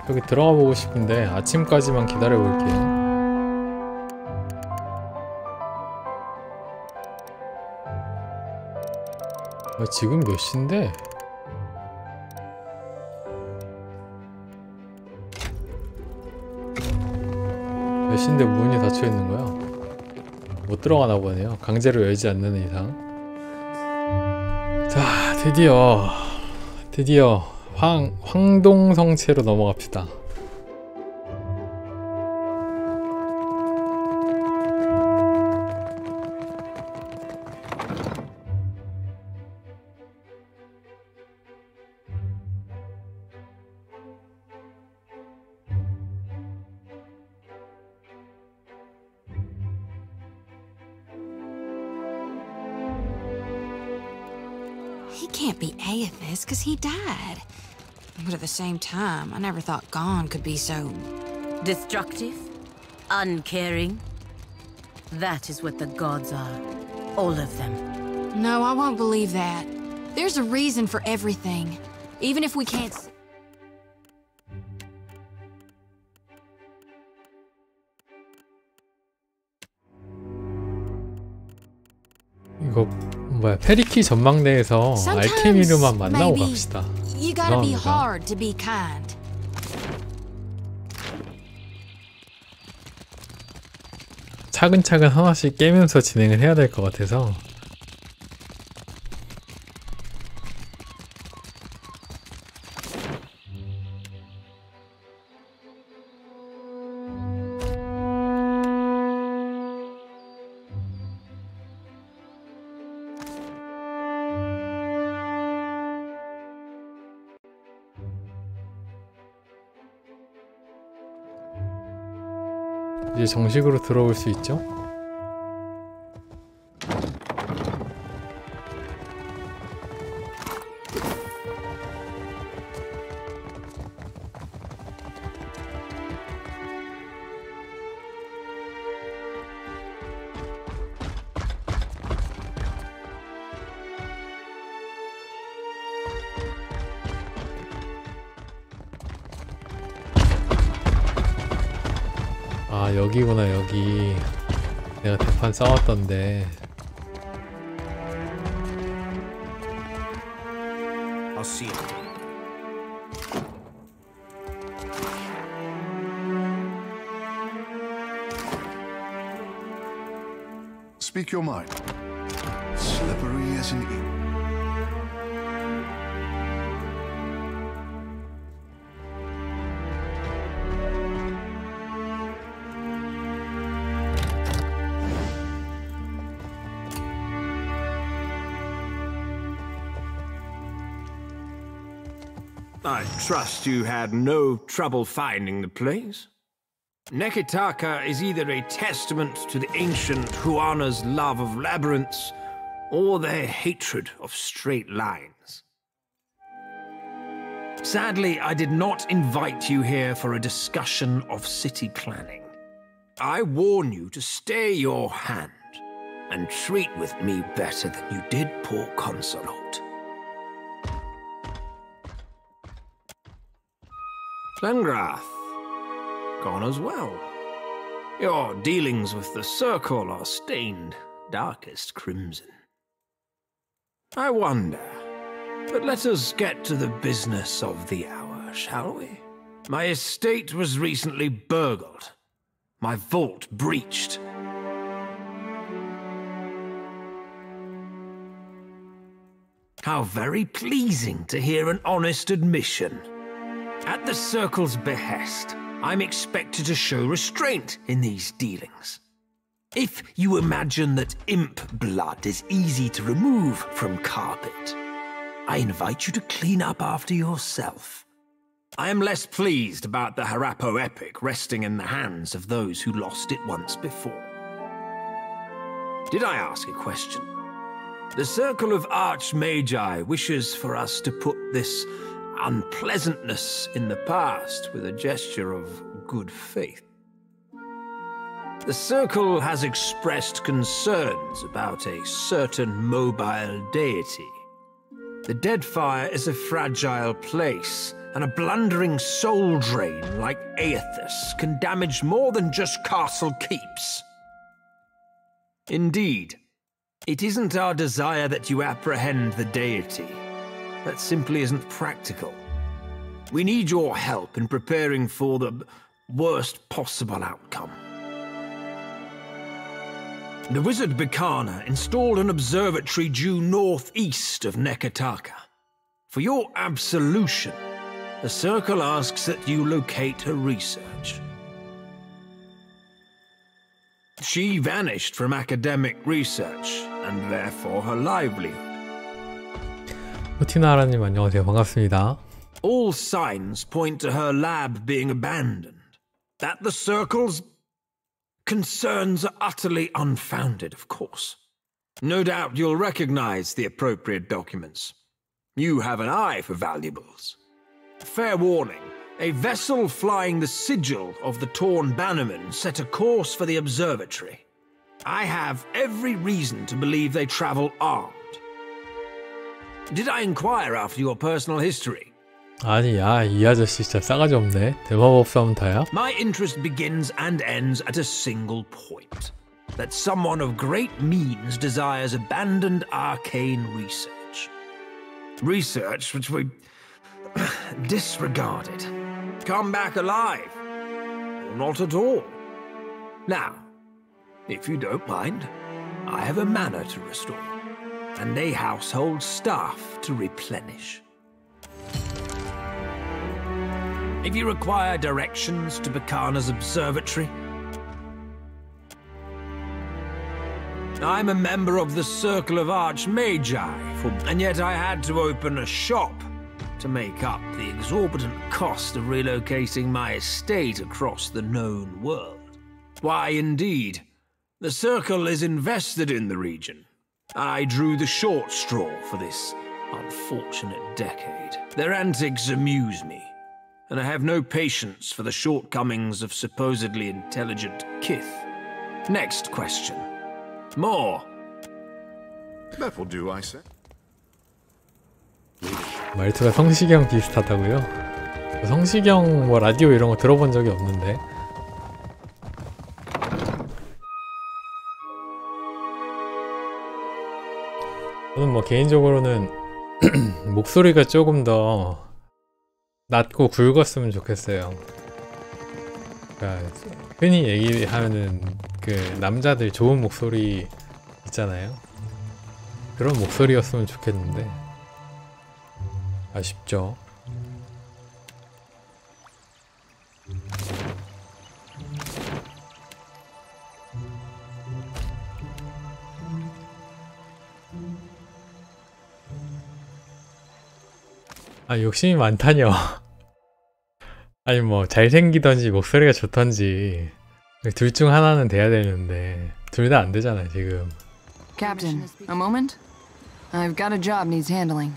여기 들어가 보고 싶은데 아침까지만 기다려 볼게요. 지금 몇 시인데? 몇 시인데 문이 닫혀 있는 거야? 못 들어가나 보네요. 강제로 열지 않는 이상. 자, 드디어 황동성체로 넘어갑시다. He can't be Aethys because he died. But at the same time, I never thought Gon could be so... destructive? Uncaring? That is what the gods are. All of them. No, I won't believe that. There's a reason for everything. Even if we can't... 이거 뭐야, 페리키 전망대에서 알케미르만 만나고 갑시다. You gotta be hard to be kind. 차근차근 하나씩 깨면서 진행을 해야 될 것 같아서. 이제 정식으로 들어올 수 있죠? 아, 여기구나. 여기 내가 대판 싸웠던데. I'll see you. Speak your mind. Slippery as an ink. I trust you had no trouble finding the place. Nekitaka is either a testament to the ancient Huana's love of labyrinths, or their hatred of straight lines. Sadly, I did not invite you here for a discussion of city planning. I warn you to stay your hand, and treat with me better than you did poor Consolate. Glengrath, gone as well. Your dealings with the Circle are stained darkest crimson. I wonder, but let us get to the business of the hour, shall we? My estate was recently burgled, my vault breached. How very pleasing to hear an honest admission. At the Circle's behest, I'm expected to show restraint in these dealings. If you imagine that imp blood is easy to remove from carpet, I invite you to clean up after yourself. I am less pleased about the Harappo epic resting in the hands of those who lost it once before. Did I ask a question? The Circle of Archmagi wishes for us to put this unpleasantness in the past with a gesture of good faith. The Circle has expressed concerns about a certain mobile deity. The Deadfire is a fragile place, and a blundering soul drain like Aethys can damage more than just castle keeps. Indeed, it isn't our desire that you apprehend the deity. That simply isn't practical. We need your help in preparing for the worst possible outcome. The wizard Bikana installed an observatory due northeast of Nekitaka. For your absolution, the Circle asks that you locate her research. She vanished from academic research, and therefore her livelihood. 호티나라님 안녕하세요. 반갑습니다. All signs point to her lab being abandoned. That the Circle's concerns are utterly unfounded, of course. No doubt you'll recognize the appropriate documents. You have an eye for valuables. Fair warning, a vessel flying the sigil of the Torn Bannerman set a course for the observatory. I have every reason to believe they travel armed. Did I inquire after your personal history? 아니, 야, 이 아저씨 진짜 싸가지 없네. 대마법사 하면 다야? My interest begins and ends at a single point. That someone of great means desires abandoned arcane research. Research which we disregarded. Come back alive. Or not at all. Now, If you don't mind, I have a manor to restore, and a household staff to replenish. If you require directions to Bacana's observatory, I'm a member of the Circle of Archmagi, and yet I had to open a shop to make up the exorbitant cost of relocating my estate across the known world. Why, indeed, the Circle is invested in the region. I drew the short straw for this unfortunate decade. Their antics amuse me, and I have no patience for the shortcomings of supposedly intelligent kith. Next question. More. That will do, I say. 말투가 성시경 비슷하다고요? 성시경 뭐 라디오 이런 거 들어본 적이 없는데. 저는 뭐 개인적으로는 목소리가 조금 더 낮고 굵었으면 좋겠어요. 그러니까 흔히 얘기하는 그 남자들 좋은 목소리 있잖아요. 그런 목소리였으면 좋겠는데 아쉽죠. 아, 욕심이 많다뇨. 아니 뭐 잘생기던지 목소리가 좋던지 둘 중 하나는 돼야 되는데 둘 다 안 되잖아요 지금. Captain, a moment? I've got a job needs handling.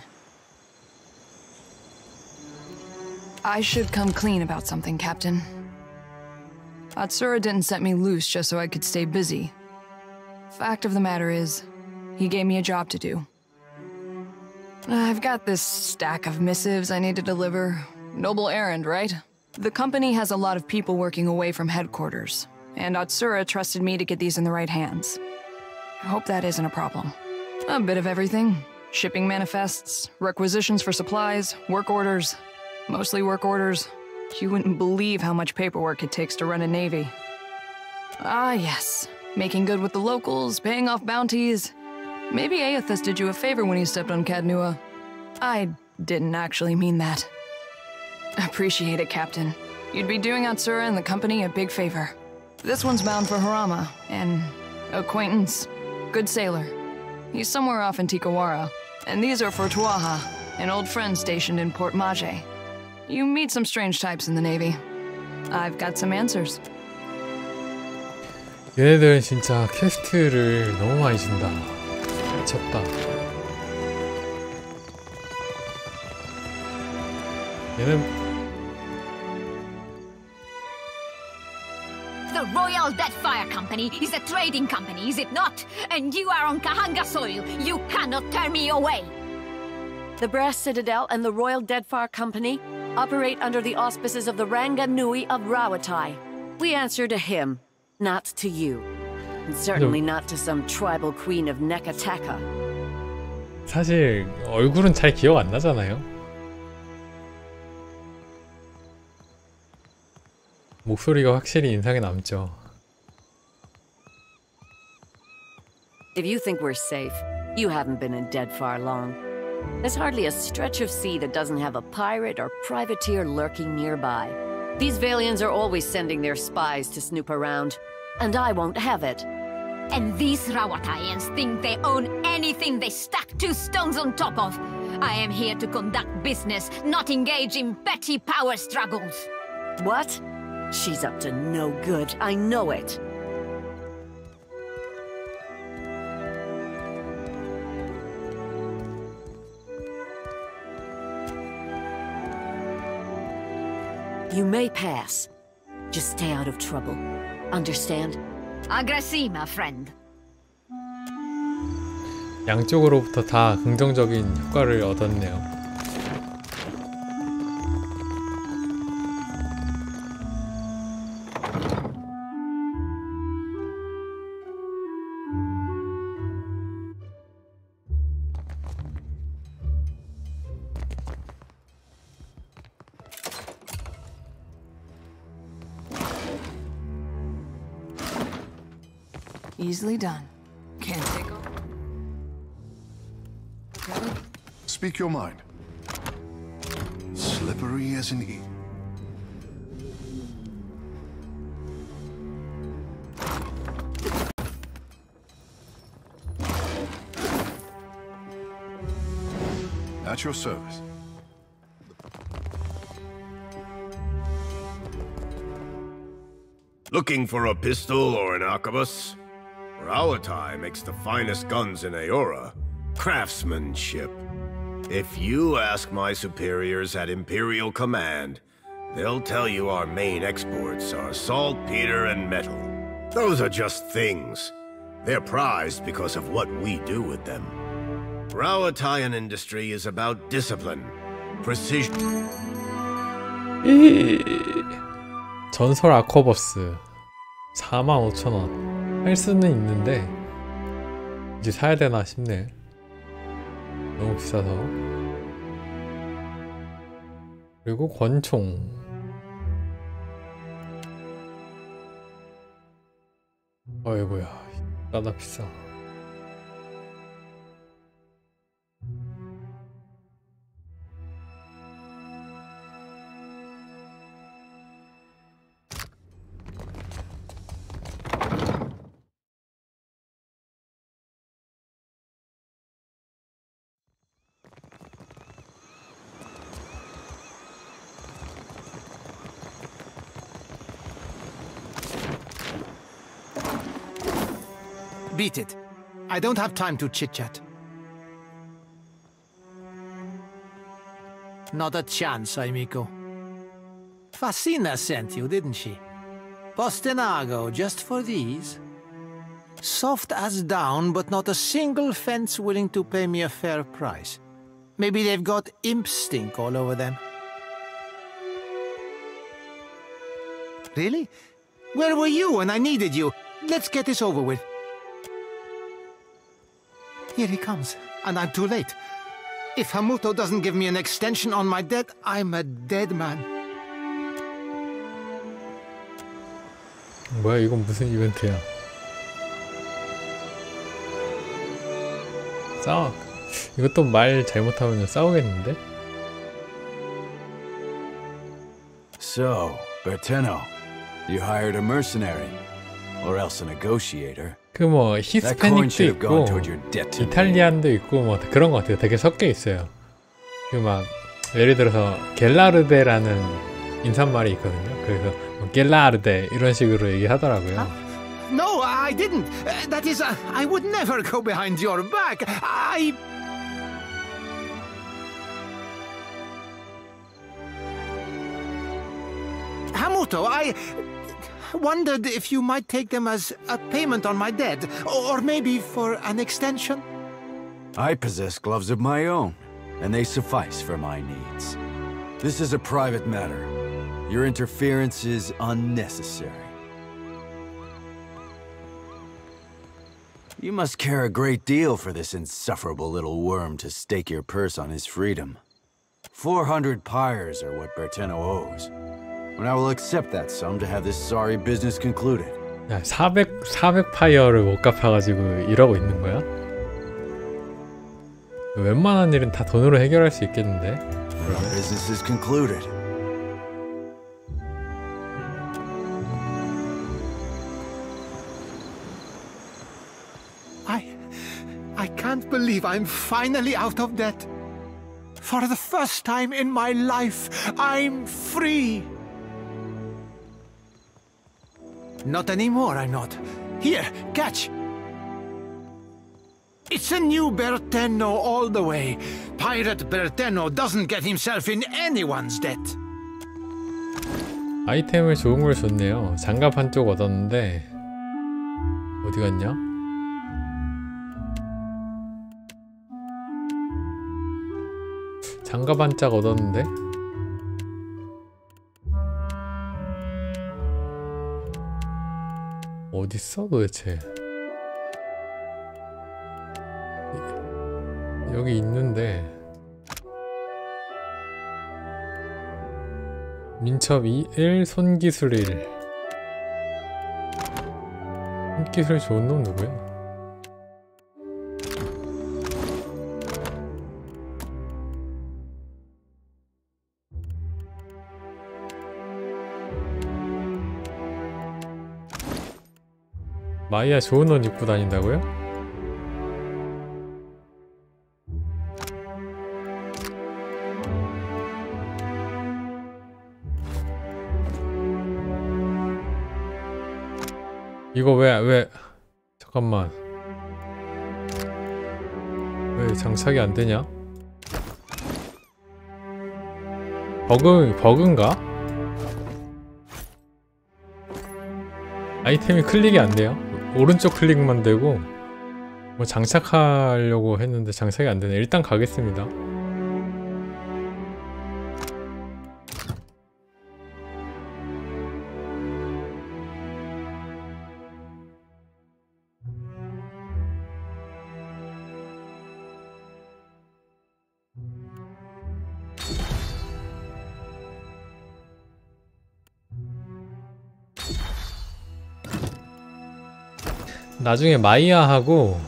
I should come clean about something, Captain. Atsura didn't set me loose just so I could stay busy. Fact of the matter is, he gave me a job to do. I've got this stack of missives I need to deliver. Noble errand, right? The company has a lot of people working away from headquarters, and Atsura trusted me to get these in the right hands. I hope that isn't a problem. A bit of everything. Shipping manifests, requisitions for supplies, work orders. Mostly work orders. You wouldn't believe how much paperwork it takes to run a navy. Ah, yes. Making good with the locals, paying off bounties. Maybe Aethys did you a favor when you stepped on Cadnua. I didn't actually mean that. Appreciate it, Captain. You'd be doing Atsura and the company a big favor. This one's bound for Harama, an acquaintance. Good sailor. He's somewhere off in Tikawara. And these are for Tuaha, an old friend stationed in Port Mage. You meet some strange types in the Navy. I've got some answers. 얘네들은 진짜 퀘스트를 너무 많이 준다. 미쳤다. 얘는 The Royal Deadfire Company is a trading company, is it not? And you are on Kahanga soil. You cannot turn me away. The Brass Citadel and the Royal Deadfire Company operate under the auspices of the Ranga Nui of Rawatai. We answer to him, not to you. And certainly not to some tribal queen of Nekataka. 사실 얼굴은 잘 기억 안 나잖아요. 목소리가 확실히 인상에 남죠. If you think we're safe, you haven't been in Deadfire long. There's hardly a stretch of sea that doesn't have a pirate or privateer lurking nearby. These Valians are always sending their spies to snoop around, and I won't have it. And these Rawataians think they own anything they stack 2 stones on top of. I am here to conduct business, not engage in petty power struggles. What? She's up to no good, I know it. You may pass. Just stay out of trouble. Understand? Agresi, my friend. 양쪽으로부터 다 긍정적인 효과를 얻었네요. Easily done. Can't take off. Speak your mind. Slippery as an eel. At your service. Looking for a pistol or an arquebus? Rawatai makes the finest guns in Aora. Craftsmanship. If you ask my superiors at Imperial Command, they'll tell you our main exports are saltpeter and metal. Those are just things. They're prized because of what we do with them. Rawataian industry is about discipline, precision. 전설 아커버스 45,000원. 할 수는 있는데 이제 사야 되나 싶네. 너무 비싸서. 그리고 권총. 어이구야, 나다 비싸. Beat it. I don't have time to chit-chat. Not a chance, amico. Fascina sent you, didn't she? Postenago, just for these? Soft as down, but not a single fence willing to pay me a fair price. Maybe they've got imp stink all over them. Really? Where were you when I needed you? Let's get this over with. Here he comes, and I'm too late. If Hamuto doesn't give me an extension on my debt, I'm a dead man. 뭐야, 이건 무슨 이벤트야? 싸워. 이것도 말 잘못하면 싸우겠는데? So, Berteno, you hired a mercenary, or else a negotiator. 그 뭐 히스패닉도 있고 이탈리안도 있고 뭐 그런 것 같아요. 되게 섞여 있어요. 그 막 예를 들어서 겔라르데라는 인사말이 있거든요. 그래서 뭐 겔라르데 이런 식으로 얘기하더라고요. No, I didn't. That is, I would never go behind your back. Hamuto, I wondered if you might take them as a payment on my debt, or maybe for an extension. I possess gloves of my own, and they suffice for my needs. This is a private matter. Your interference is unnecessary. You must care a great deal for this insufferable little worm to stake your purse on his freedom. 400 pyres are what Berteno owes. And I will accept that sum to have this sorry business concluded. 야, 400 파이어를 못 갚아가지고 이러고 있는 거야? 웬만한 일은 다 돈으로 해결할 수 있겠는데? Our business is concluded. I can't believe I'm finally out of debt. For the first time in my life, I'm free. Not anymore, I'm not. Here, catch. It's a new Berteno all the way. Pirate Berteno doesn't get himself in anyone's debt. 아이템을 좋은 걸 줬네요. 장갑 한쪽 얻었는데 어디 갔냐? 장갑 한 짝 얻었는데? 어딨어 도대체? 여기 있는데 민첩 1, 손기술 1. 손기술 좋은 놈 누구야? 마이야 좋은 옷 입고 다닌다고요? 이거 왜 잠깐만 왜 장착이 안 되냐? 버그인가? 아이템이 클릭이 안 돼요. 오른쪽 클릭만 되고 뭐 장착하려고 했는데 장착이 안 되네. 일단 가겠습니다. 나중에 마이야하고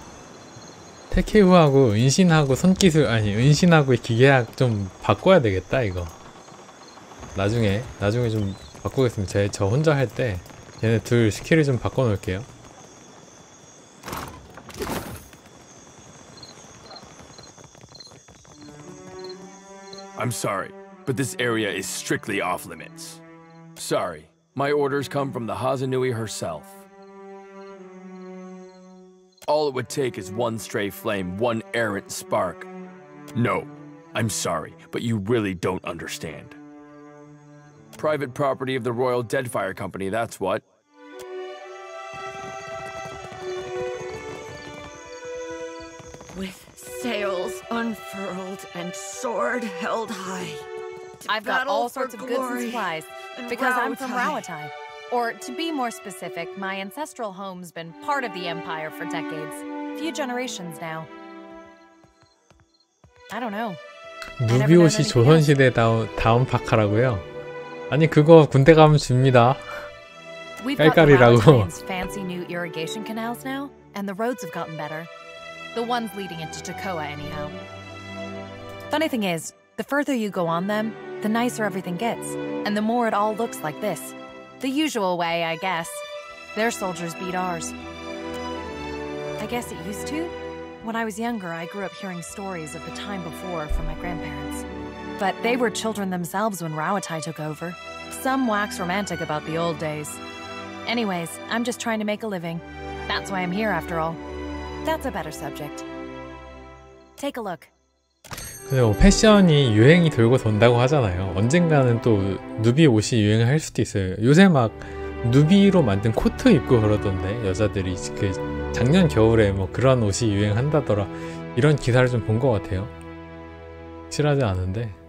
테케우하고 은신하고 손기술 아니 은신하고 기계학 좀 바꿔야 되겠다 이거. 나중에 좀 바꾸겠습니다. 저 혼자 할 때 얘네 둘 스킬을 좀 바꿔 놓을게요. I'm sorry, but this area is strictly off limits. Sorry, my orders come from the Hazanui herself. All it would take is one stray flame, one errant spark. No, I'm sorry, but you really don't understand. Private property of the Royal Deadfire Company, that's what. With sails unfurled and sword held high. I've got all sorts of goods and supplies, because I'm from Rawatai. Or, to be more specific, my ancestral home's been part of the Empire for decades. Few generations now. I don't know. 누비 옷이 조선시대 다운 파카라고요? 아니 그거 군대 가면 줍니다. 깔깔이라고. We've got Rawatai's fancy new irrigation canals now, and the roads have gotten better. The ones leading into Takoa, anyhow. Funny thing is, the further you go on them, the nicer everything gets, and the more it all looks like this. The usual way, I guess. Their soldiers beat ours. I guess it used to. When I was younger, I grew up hearing stories of the time before from my grandparents. But they were children themselves when Rawatai took over. Some wax romantic about the old days. Anyways, I'm just trying to make a living. That's why I'm here, after all. That's a better subject. Take a look. 근데 뭐 패션이 유행이 돌고 돈다고 하잖아요. 언젠가는 또 누비 옷이 유행할 수도 있어요. 요새 막 누비로 만든 코트 입고 그러던데 여자들이 그 작년 겨울에 뭐 그런 옷이 유행한다더라. 이런 기사를 좀 본 것 같아요. 확실하지 않은데.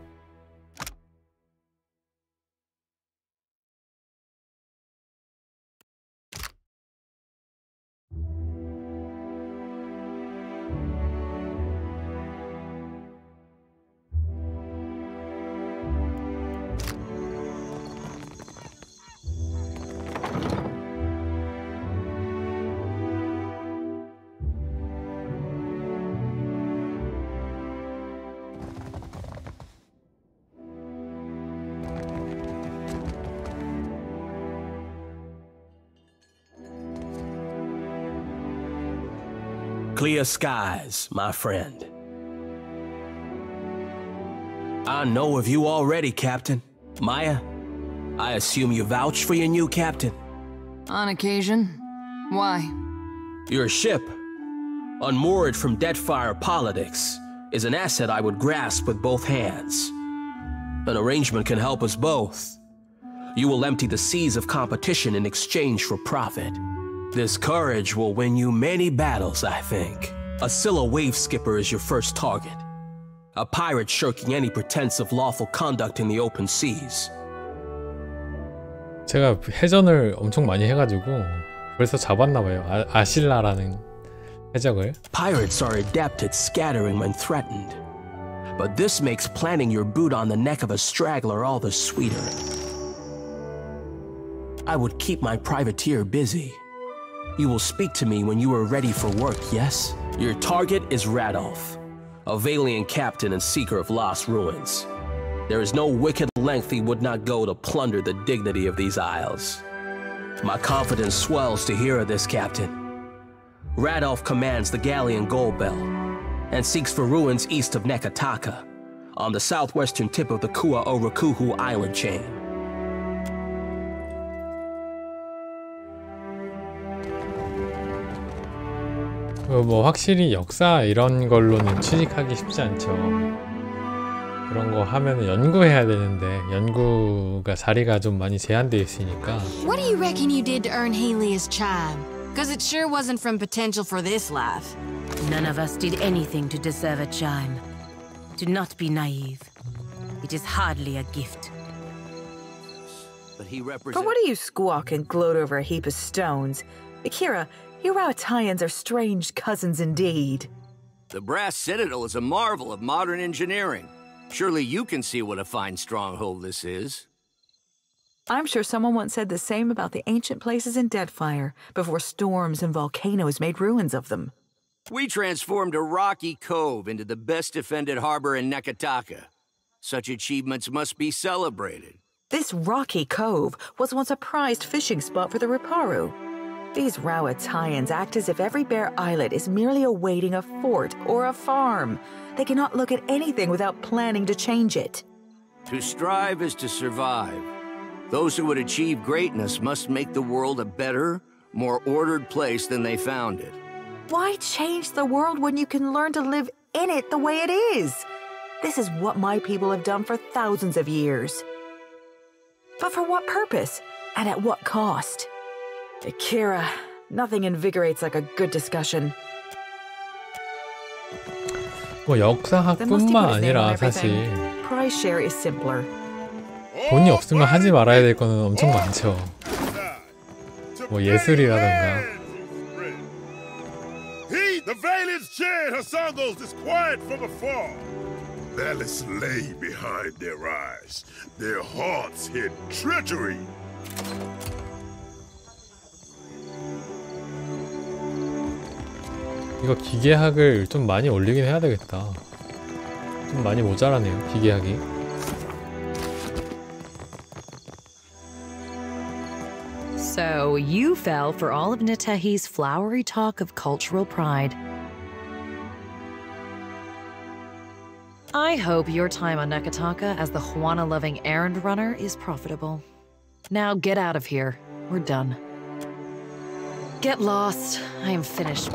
Clear skies, my friend. I know of you already, Captain. Maya, I assume you vouch for your new captain? On occasion. Why? Your ship, unmoored from Deadfire politics, is an asset I would grasp with both hands. An arrangement can help us both. You will empty the seas of competition in exchange for profit. This courage will win you many battles, I think. A Scylla wave skipper is your first target. A pirate shirking any pretense of lawful conduct in the open seas. 제가 해전을 엄청 많이 해가지고 벌써 잡았나봐요. 아실라라는 해적을. Pirates are adept at scattering when threatened. But this makes planting your boot on the neck of a straggler all the sweeter. I would keep my privateer busy. You will speak to me when you are ready for work, yes? Your target is Radolf, a Valiant captain and seeker of lost ruins. There is no wicked length he would not go to plunder the dignity of these isles. My confidence swells to hear of this, Captain. Radolf commands the galleon Gold Bell and seeks for ruins east of Nekataka, on the southwestern tip of the Kua-Orakuhu island chain. 뭐 확실히 역사 이런 걸로는 취직하기 쉽지 않죠. 그런 거 하면 연구해야 되는데 연구가 자리가 좀 많이 제한되어 있으니까. What do you reckon you did to earn Helia's chime? Because it sure wasn't from potential for this life. None of us did anything to deserve a chime. Do not be naive. It is hardly a gift. But what do you squawk and gloat over a heap of stones? Akira, you Rautaians are strange cousins indeed. The brass citadel is a marvel of modern engineering. Surely you can see what a fine stronghold this is. I'm sure someone once said the same about the ancient places in Deadfire, before storms and volcanoes made ruins of them. We transformed a rocky cove into the best defended harbor in Nekataka. Such achievements must be celebrated. This rocky cove was once a prized fishing spot for the Riparu. These Rautaians act as if every bare islet is merely awaiting a fort or a farm. They cannot look at anything without planning to change it. To strive is to survive. Those who would achieve greatness must make the world a better, more ordered place than they found it. Why change the world when you can learn to live in it the way it is? This is what my people have done for thousands of years. But for what purpose? And at what cost? Akira, nothing invigorates like a good discussion. 뭐 역사학뿐만 아니라 사실 Price share is simpler. 돈이 없으면 하지 말아야 될 거는 엄청 많죠. 뭐 예술이라던가. He, the Valiant's chant her songos disquiet from afar. Malice lay behind their eyes. Their hearts hid treachery. 이거 기계학을 좀 많이 올리긴 해야 되겠다. 좀 많이 모자라네요, 기계학이. So you fell for all of Nitahi's flowery talk of cultural pride. I hope your time on Nekataka as the Juana-loving errand runner is profitable. Now get out of here. We're done. Get lost. I am finished.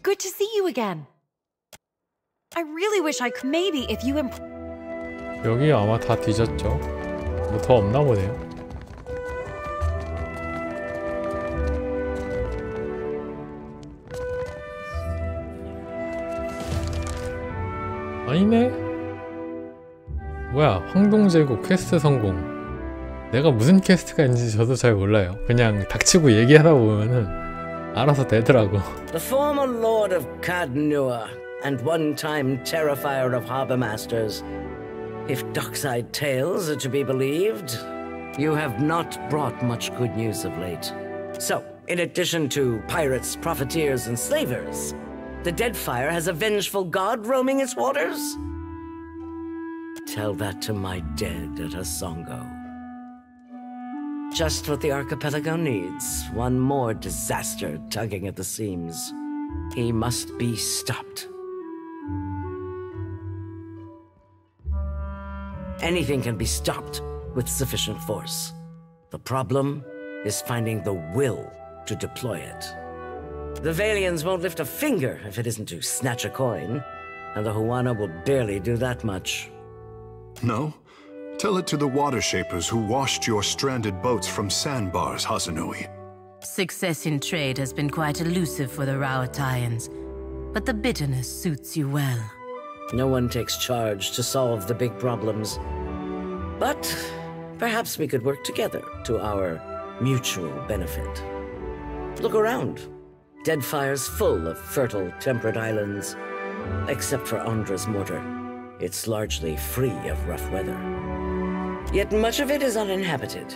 Good to see you again. I really wish I could maybe if you 여기 아마 다 뒤졌죠. 뭐 더 없나 보네요. 아니네. 뭐야, 황동제국 퀘스트 성공. 내가 무슨 퀘스트가 있는지 저도 잘 몰라요. 그냥 닥치고 얘기하다 보면은 알아서 되더라고. The former lord of Cadnua and one-time terrifier of harbor masters. If dockside tales are to be believed, you have not brought much good news of late. So, in addition to pirates, profiteers, and slavers, the Deadfire has a vengeful god roaming its waters? Tell that to my dead at Asongo. Just what the archipelago needs. One more disaster tugging at the seams. He must be stopped. Anything can be stopped with sufficient force. The problem is finding the will to deploy it. The Valians won't lift a finger if it isn't to snatch a coin, and the Juana will barely do that much. No? Tell it to the water shapers who washed your stranded boats from sandbars, Hasanui. Success in trade has been quite elusive for the Rautaians, but the bitterness suits you well. No one takes charge to solve the big problems. But perhaps we could work together to our mutual benefit. Look around. Deadfire's full of fertile, temperate islands. Except for Andra's mortar. It's largely free of rough weather. Yet much of it is uninhabited.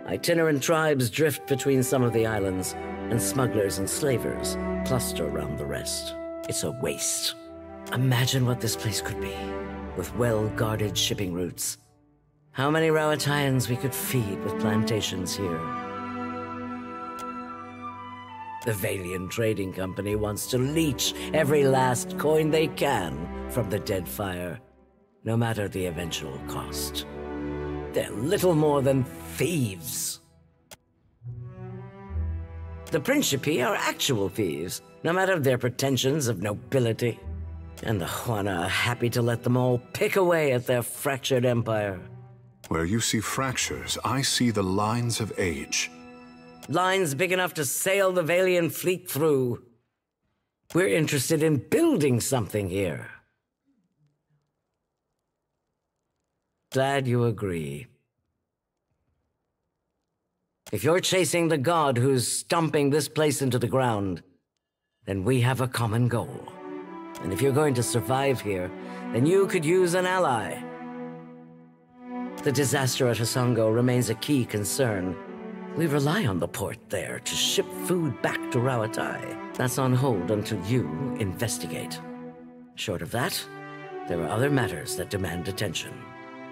Itinerant tribes drift between some of the islands, and smugglers and slavers cluster around the rest. It's a waste. Imagine what this place could be, with well-guarded shipping routes. How many Rowataians we could feed with plantations here. The Valian Trading Company wants to leech every last coin they can from the Deadfire, no matter the eventual cost. They're little more than thieves. The Principi are actual thieves, no matter their pretensions of nobility. And the Juana are happy to let them all pick away at their fractured empire. Where you see fractures, I see the lines of age. Lines big enough to sail the Valian fleet through. We're interested in building something here. Glad you agree. If you're chasing the god who's stomping this place into the ground, then we have a common goal. And if you're going to survive here, then you could use an ally. The disaster at Hasongo remains a key concern. We rely on the port there to ship food back to Rawatai. That's on hold until you investigate. Short of that, there are other matters that demand attention.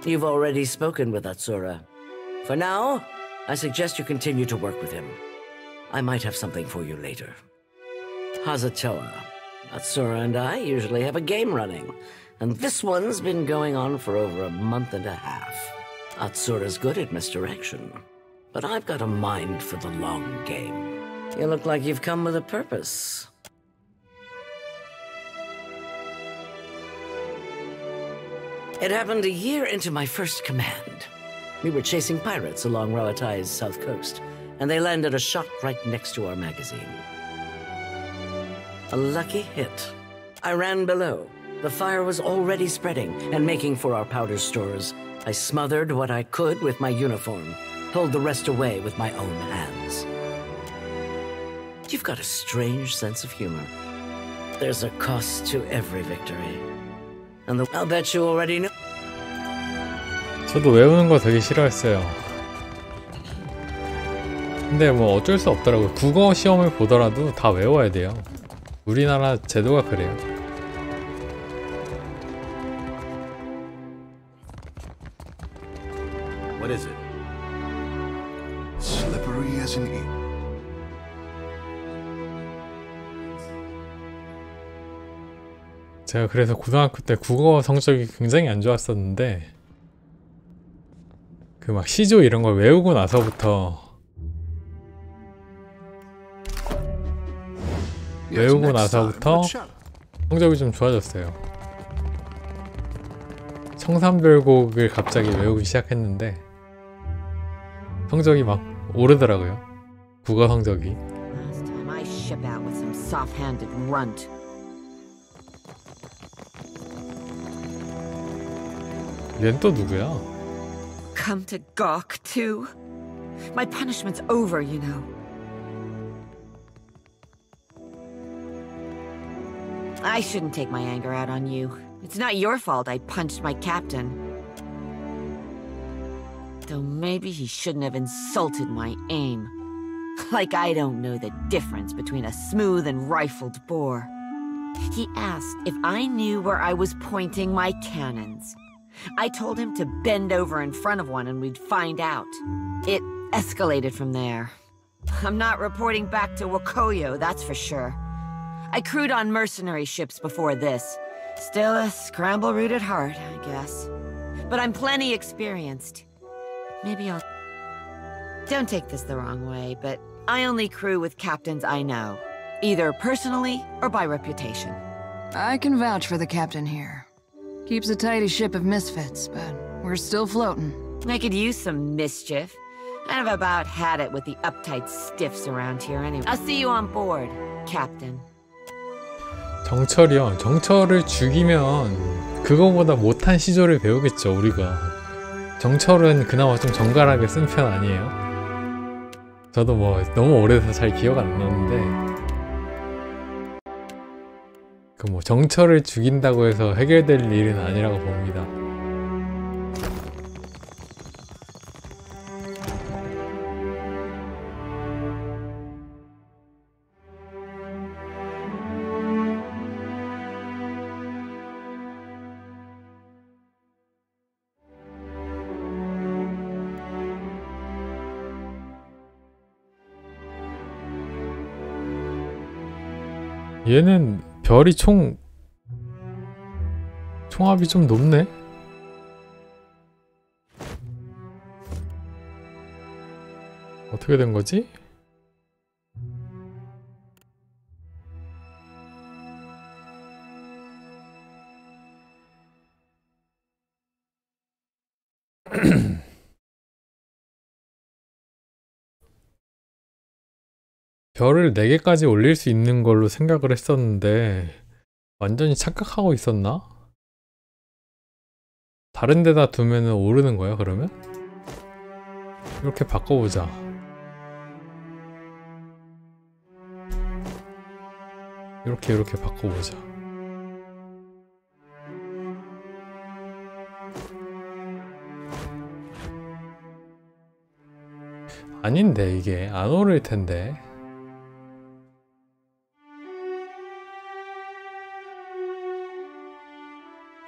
You've already spoken with Atsura. For now, I suggest you continue to work with him. I might have something for you later. Hazatoa. Atsura and I usually have a game running, and this one's been going on for over a month and a half. Atsura's good at misdirection, but I've got a mind for the long game. You look like you've come with a purpose. It happened a year into my first command. We were chasing pirates along Rawatai's south coast, and they landed a shot right next to our magazine. A lucky hit. I ran below. The fire was already spreading and making for our powder stores. I smothered what I could with my uniform, pulled the rest away with my own hands. You've got a strange sense of humor. There's a cost to every victory. And I'll bet you already know. 저도 외우는 거 되게 싫어했어요. 근데 뭐 어쩔 수 없더라고요. 국어 시험을 보더라도 다 외워야 돼요. 우리나라 제도가 그래요. What is it? Slippery as an ink. 제가 그래서 고등학교 때 국어 성적이 굉장히 안 좋았었는데 그 막 시조 이런 걸 외우고 나서부터 성적이 좀 좋아졌어요. 청산별곡을 갑자기 외우기 시작했는데 성적이 막 오르더라고요. 국어 성적이. Last time I ship out with some soft-handed runt. 얜 또 누구야? Come to gawk too? My punishment's over, you know. I shouldn't take my anger out on you. It's not your fault I punched my captain. Though maybe he shouldn't have insulted my aim. Like I don't know the difference between a smooth and rifled bore. He asked if I knew where I was pointing my cannons. I told him to bend over in front of one and we'd find out. It escalated from there. I'm not reporting back to Wakoyo, that's for sure. I crewed on mercenary ships before this. Still a scramble root at heart, I guess. But I'm plenty experienced. Maybe I'll... Don't take this the wrong way, but I only crew with captains I know. Either personally or by reputation. I can vouch for the captain here. Keeps a tidy ship of misfits, but we're still floating. I could use some mischief. I've about had it with the uptight stiffs around here anyway. I'll see you on board, Captain. 정철이요. 정철을 죽이면 그거보다 못한 시조를 배우겠죠, 우리가. 정철은 그나마 좀 정갈하게 쓴 편 아니에요? 저도 뭐 너무 오래돼서 잘 기억 안 나는데 그 뭐 정처를 죽인다고 해서 해결될 일은 아니라고 봅니다. 얘는 별이 총합이 좀 높네? 어떻게 된 거지? 별을 4개까지 올릴 수 있는 걸로 생각을 했었는데 완전히 착각하고 있었나? 다른 데다 두면은 오르는 거야, 그러면? 이렇게 바꿔보자. 이렇게 바꿔보자. 아닌데, 이게 안 오를 텐데.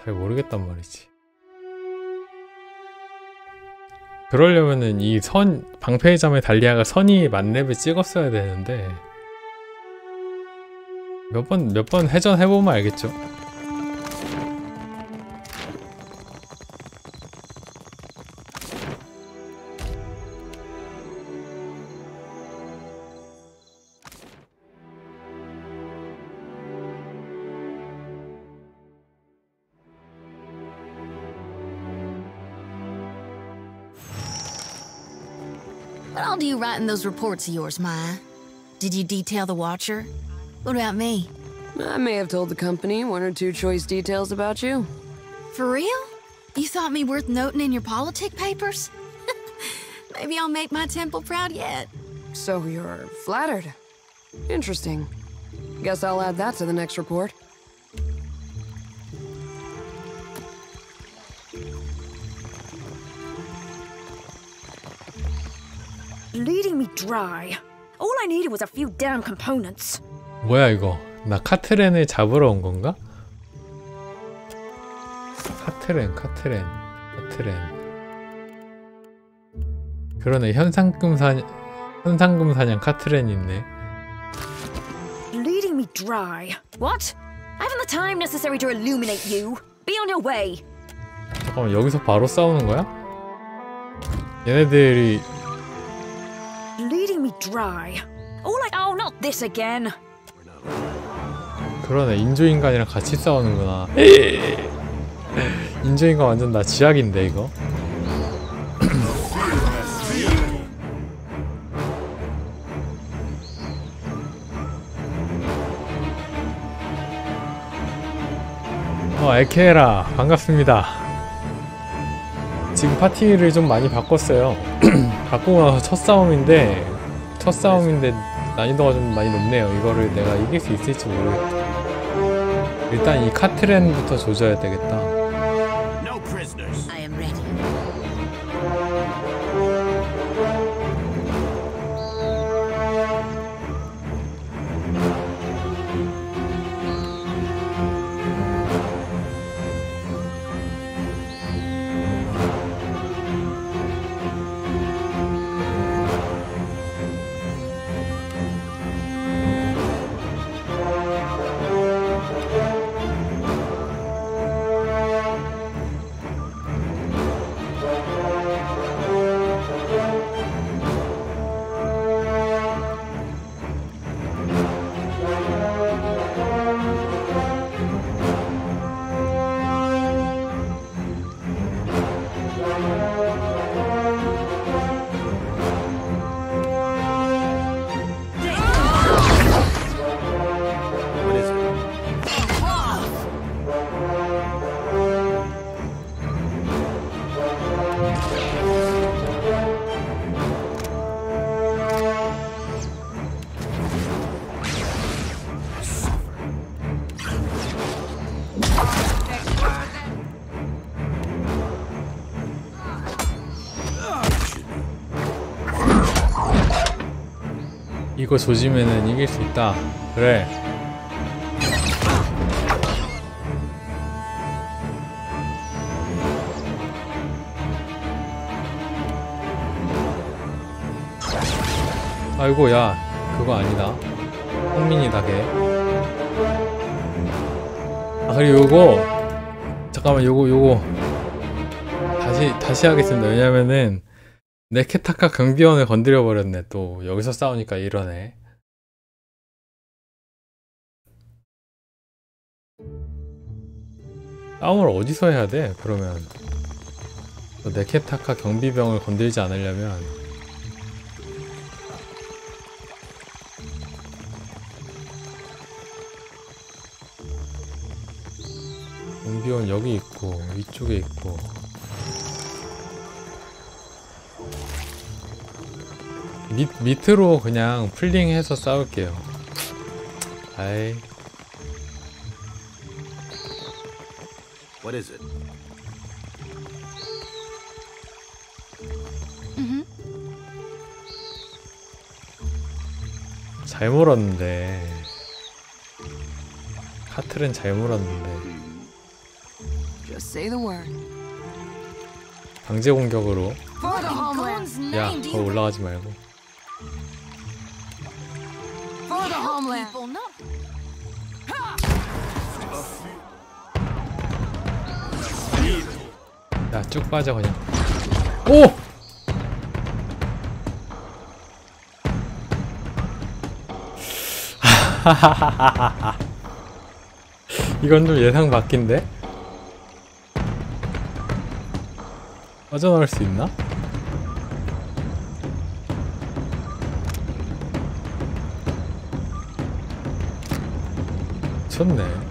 잘 모르겠단 말이지. 그러려면은 이 방패의 잠의 달리아가 선이 만렙을 찍었어야 되는데 몇 번 회전해보면 알겠죠. What all do you write in those reports of yours, Maya? Did you detail the Watcher? What about me? I may have told the company 1 or 2 choice details about you. For real? You thought me worth noting in your politic papers? Maybe I'll make my temple proud yet. So you're flattered. Interesting. Guess I'll add that to the next report. Bleeding me dry. All I needed was a few damn components. 뭐야 이거? 나 카트렌을 잡으러 온 건가? 카트렌. 그러네, 현상금 사냥 카트렌이 있네. Bleeding me dry. What? I haven't the time necessary to illuminate you. Be on your way. 잠깐만, 여기서 바로 싸우는 거야? 얘네들이 Bleeding me dry. Oh, not this again. 그러네, 인조인간이랑 같이 싸우는구나. 인조인간 완전 나 쥐약인데 이거. 에케라 반갑습니다. 지금 파티를 좀 많이 바꿨어요. 바꾸고 나서 첫 싸움인데 난이도가 좀 많이 높네요. 이거를 내가 이길 수 있을지 모르겠다. 일단 이 카트렌부터 조져야 되겠다. No prisoners. I am ready. 이거 조지면은 이길 수 있다. 그래. 아이고, 야, 그거 아니다. 홍민이다, 걔. 아, 그리고 요거, 잠깐만, 요거 다시 하겠습니다. 왜냐면은 네케타카 경비원을 건드려 버렸네. 또 여기서 싸우니까 이러네. 싸움을 어디서 해야 돼? 그러면 네케타카 경비병을 건들지 않으려면 경비원 여기 있고 위쪽에 있고. 밑으로 그냥 풀링해서 싸울게요. 아이. What is it? 잘 물었는데. 카틀은 잘 물었는데. Just say the word. 강제 공격으로. 야, 더 올라가지 말고. For the homeland. 야, 쭉 빠져 그냥. 오! 이건 좀 예상 밖인데? 빠져나올 수 있나? 미쳤네.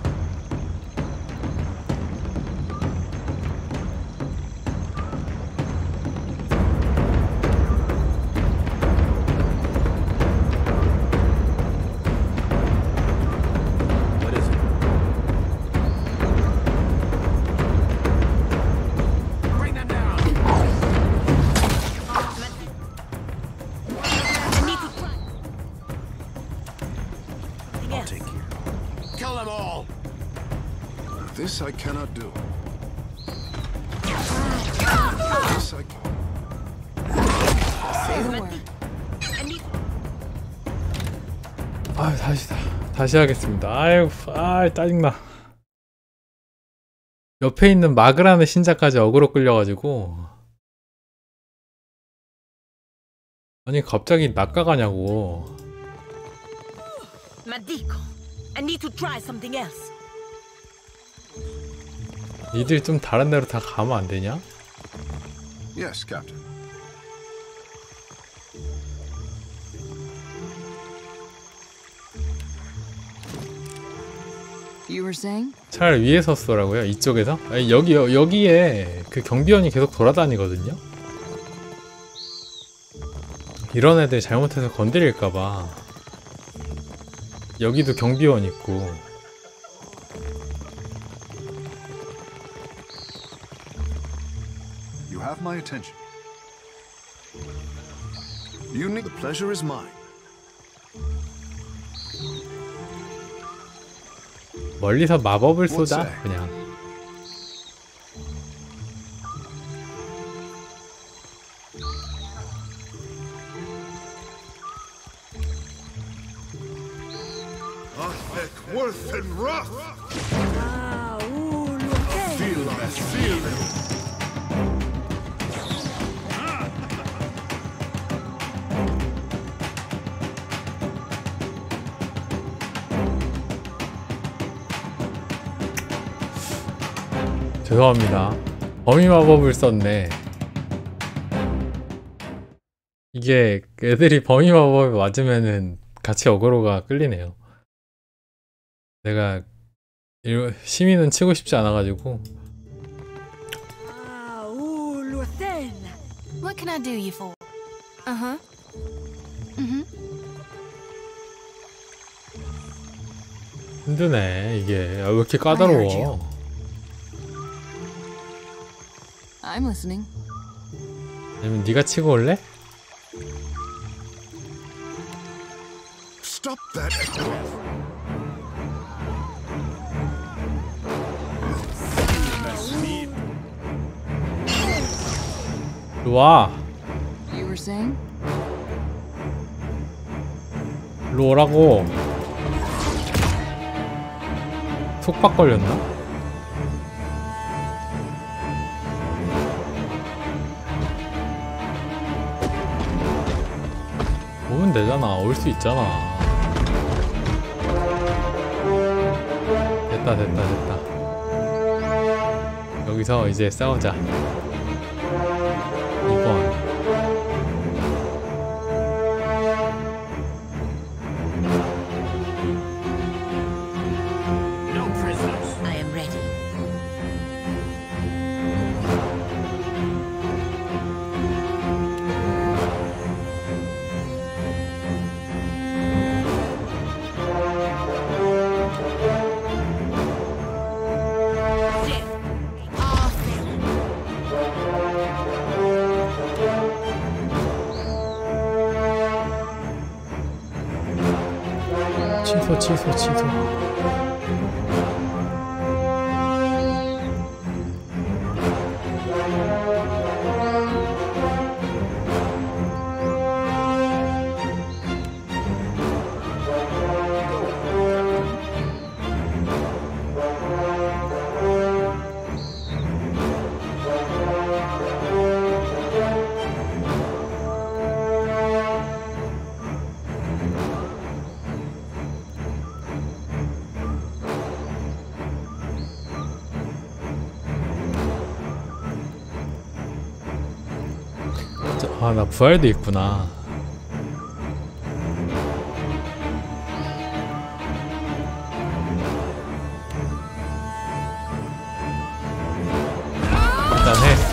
This I cannot do. This I can. 아, 다시 하겠습니다. 아유, 짜증나. 옆에 있는 마그라는 신자까지 어그로 끌려가지고. 아니, 갑자기 낚아가냐고. Madiko, I need to try something else. 니들 좀 다른 데로 다 가면 안 되냐? Yes, Captain. You were saying? 차라리 위에서 쏘라고요? 이쪽에서? 아니, 여기에 그 경비원이 계속 돌아다니거든요? 이런 애들 잘못해서 건드릴까봐. 여기도 경비원 있고. You have my attention. You need the pleasure is mine. 멀리서 마법을 쏘자, 그냥. Worth and rough. Feel that feeling. 죄송합니다. 범위 마법을 썼네. 이게 애들이 범위 마법에 맞으면은 같이 어그로가 끌리네요. 내가 시민은 치고 싶지 않아가지고. What can I do you for? 힘드네 이게. 왜 이렇게 까다로워. I'm listening. 아니면 네가 치고 올래? 와. You were saying? 일로 오라고. 속박 걸렸나? 오면 되잖아. 올 수 있잖아. 됐다 됐다 됐다. 여기서 이제 싸우자. 2번. 취소. 아, 나 부활도 있구나. 일단 해.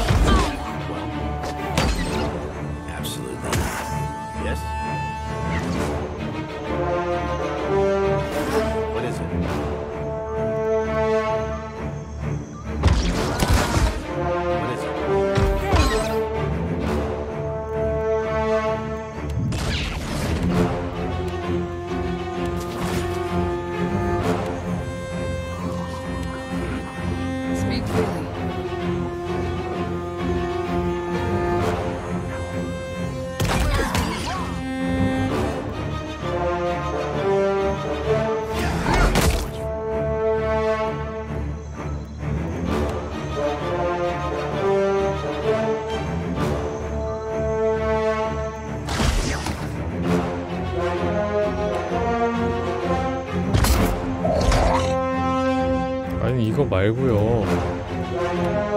이거 말고요.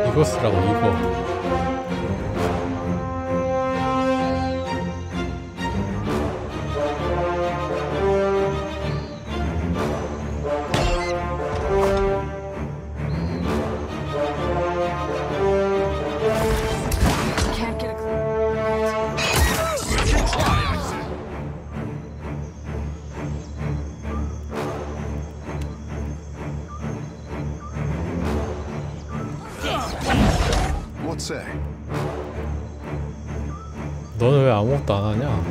이거 쓰라고, 이거. 너는 왜 아무것도 안 하냐?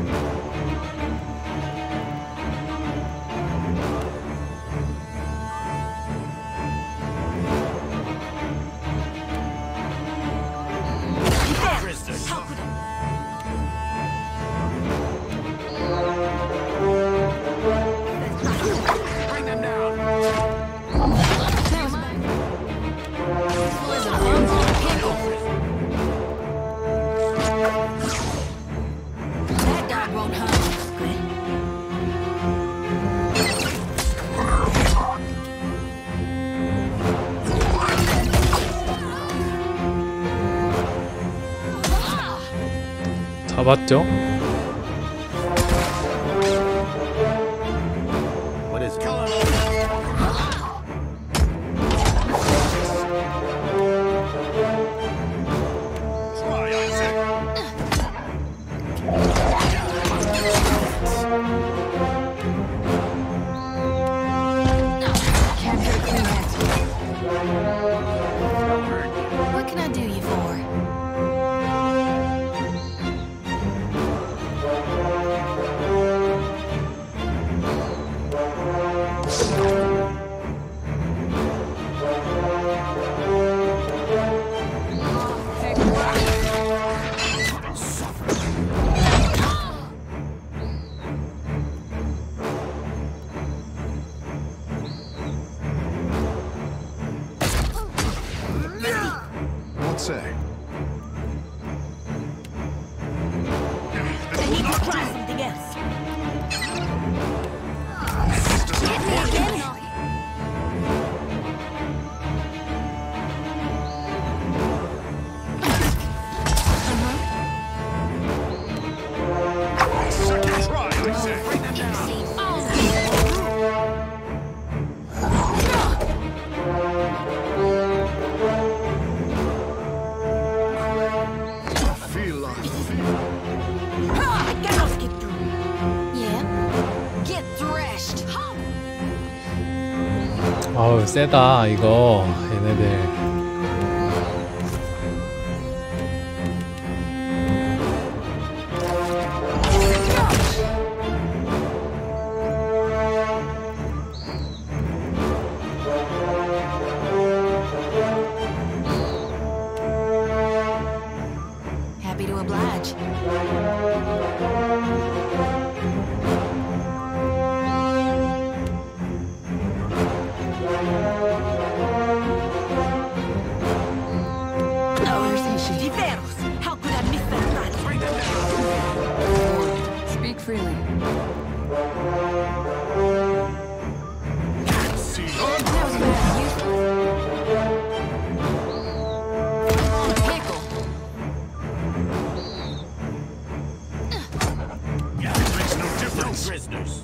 잡았죠? 아우 세다 이거 얘네들. Happy to oblige. How could I miss that? Speak freely. Makes no difference. Prisoners.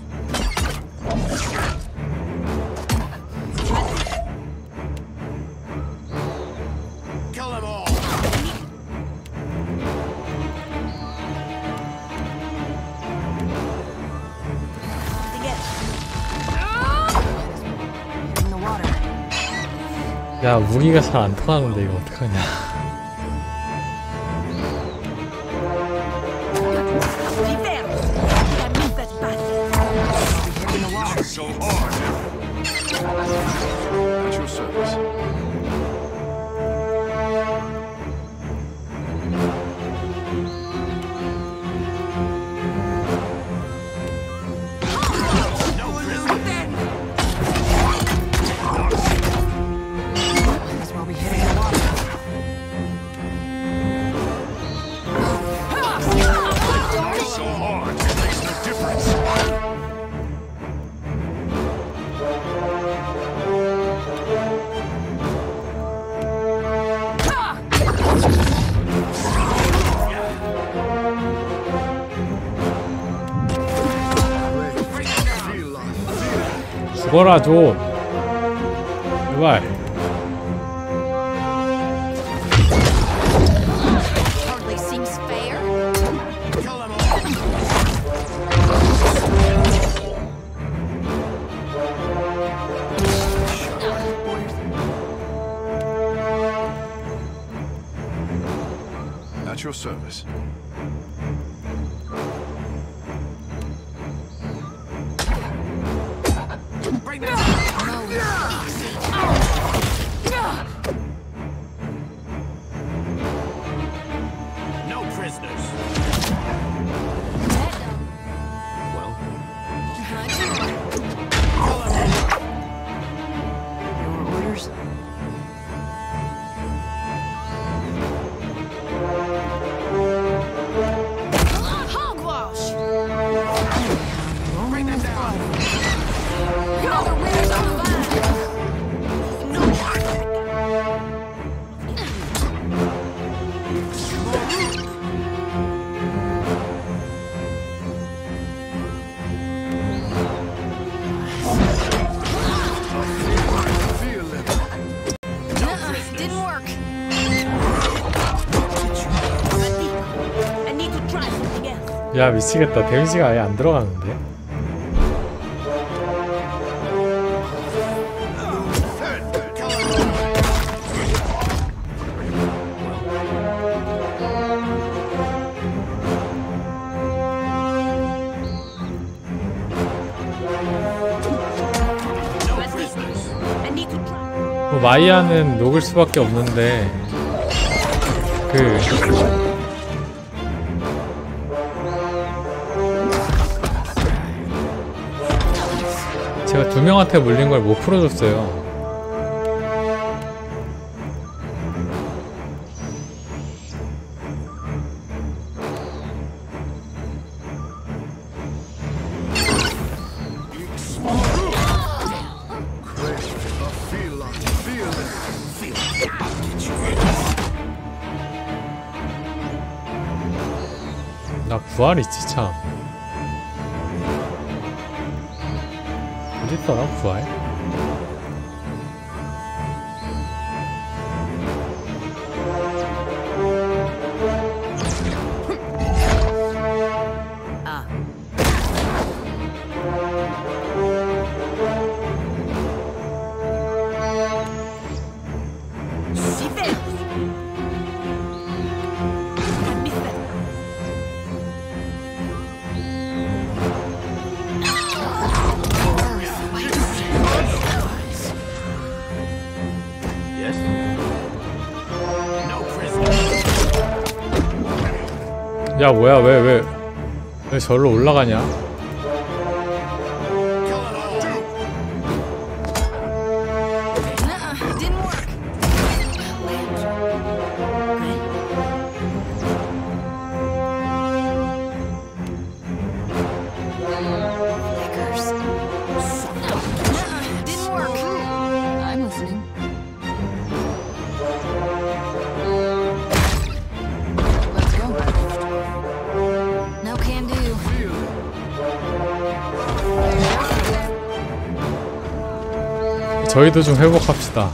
Kill them all. 야 무기가 잘 안 통하는데 이거 어떡하냐. So hard. At your service. 죽어라 좀 제발. Hardly seems fair. At your service. Bring them No prisoners. Well, Your orders? hogwash. bring them down. Didn't work. I need to try something else. 야 미치겠다. 데미지가 아예 안 들어가는데. 마이아는 녹을 수밖에 없는데 제가 두 명한테 물린 걸 못 풀어줬어요. 나 부활 있지 참. 어딨더라 부활? 야 뭐야 왜 저리로 올라가냐? 저희도 좀 회복합시다.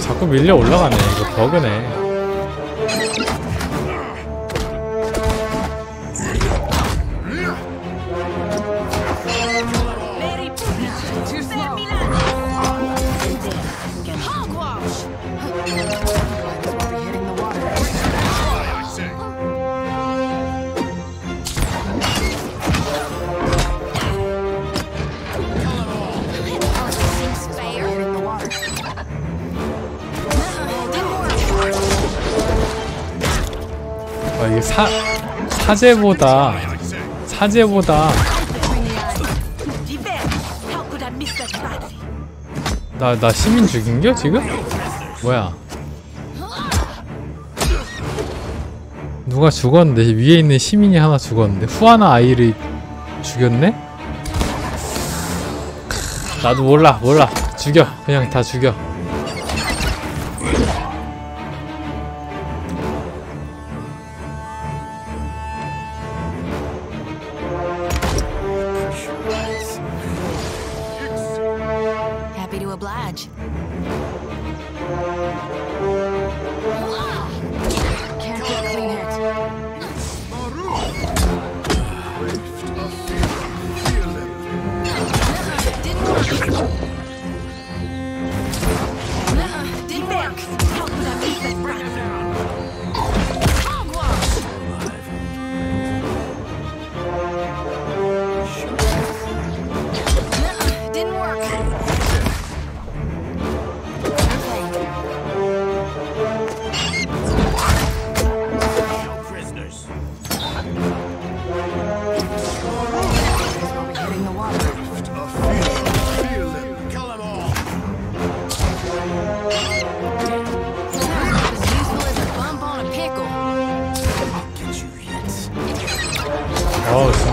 자꾸 밀려 올라가네. 이거 버그네. 이게 사제보다 나 시민 죽인겨 지금? 뭐야? 누가 죽었는데 위에 있는 시민이 하나 죽었는데 후아나 아이를 죽였네? 나도 몰라 죽여 그냥 다 죽여.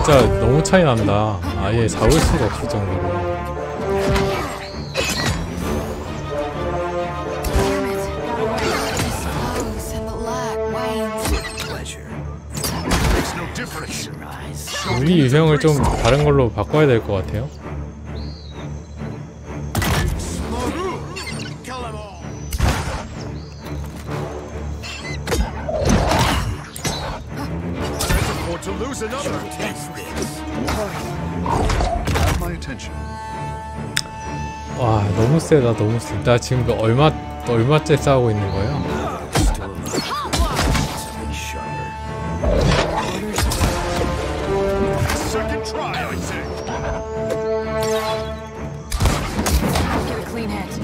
진짜 너무 차이 난다. 아예 잡을 수가 없을 정도로. 우리 유형을 좀 다른 걸로 바꿔야 될 것 같아요. lose another. Have my attention. 와, 너무 세다, 너무 세. 나 지금 얼마째 싸우고 있는 거예요?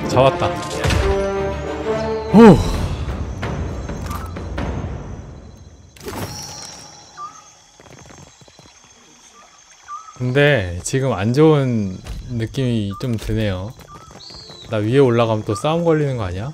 잡았다. 오. 근데 지금 안 좋은 느낌이 좀 드네요. 나 위에 올라가면 또 싸움 걸리는 거 아니야?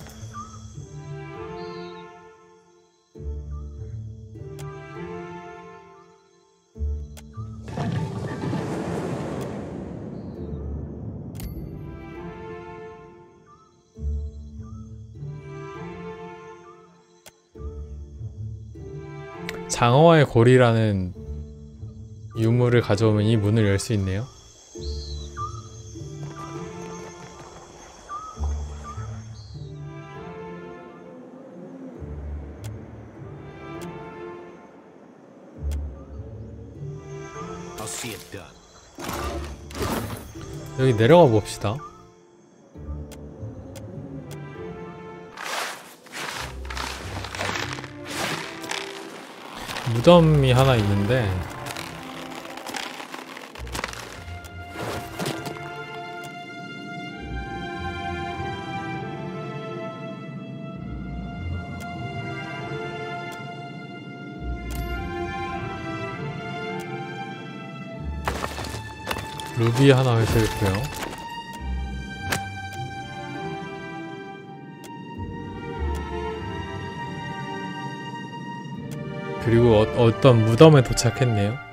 장어와의 고리라는 유물을 가져오면 이 문을 열 수 있네요. 여기 내려가 봅시다. 무덤이 하나 있는데 루비 하나 회수했고요. 그리고 어떤 무덤에 도착했네요.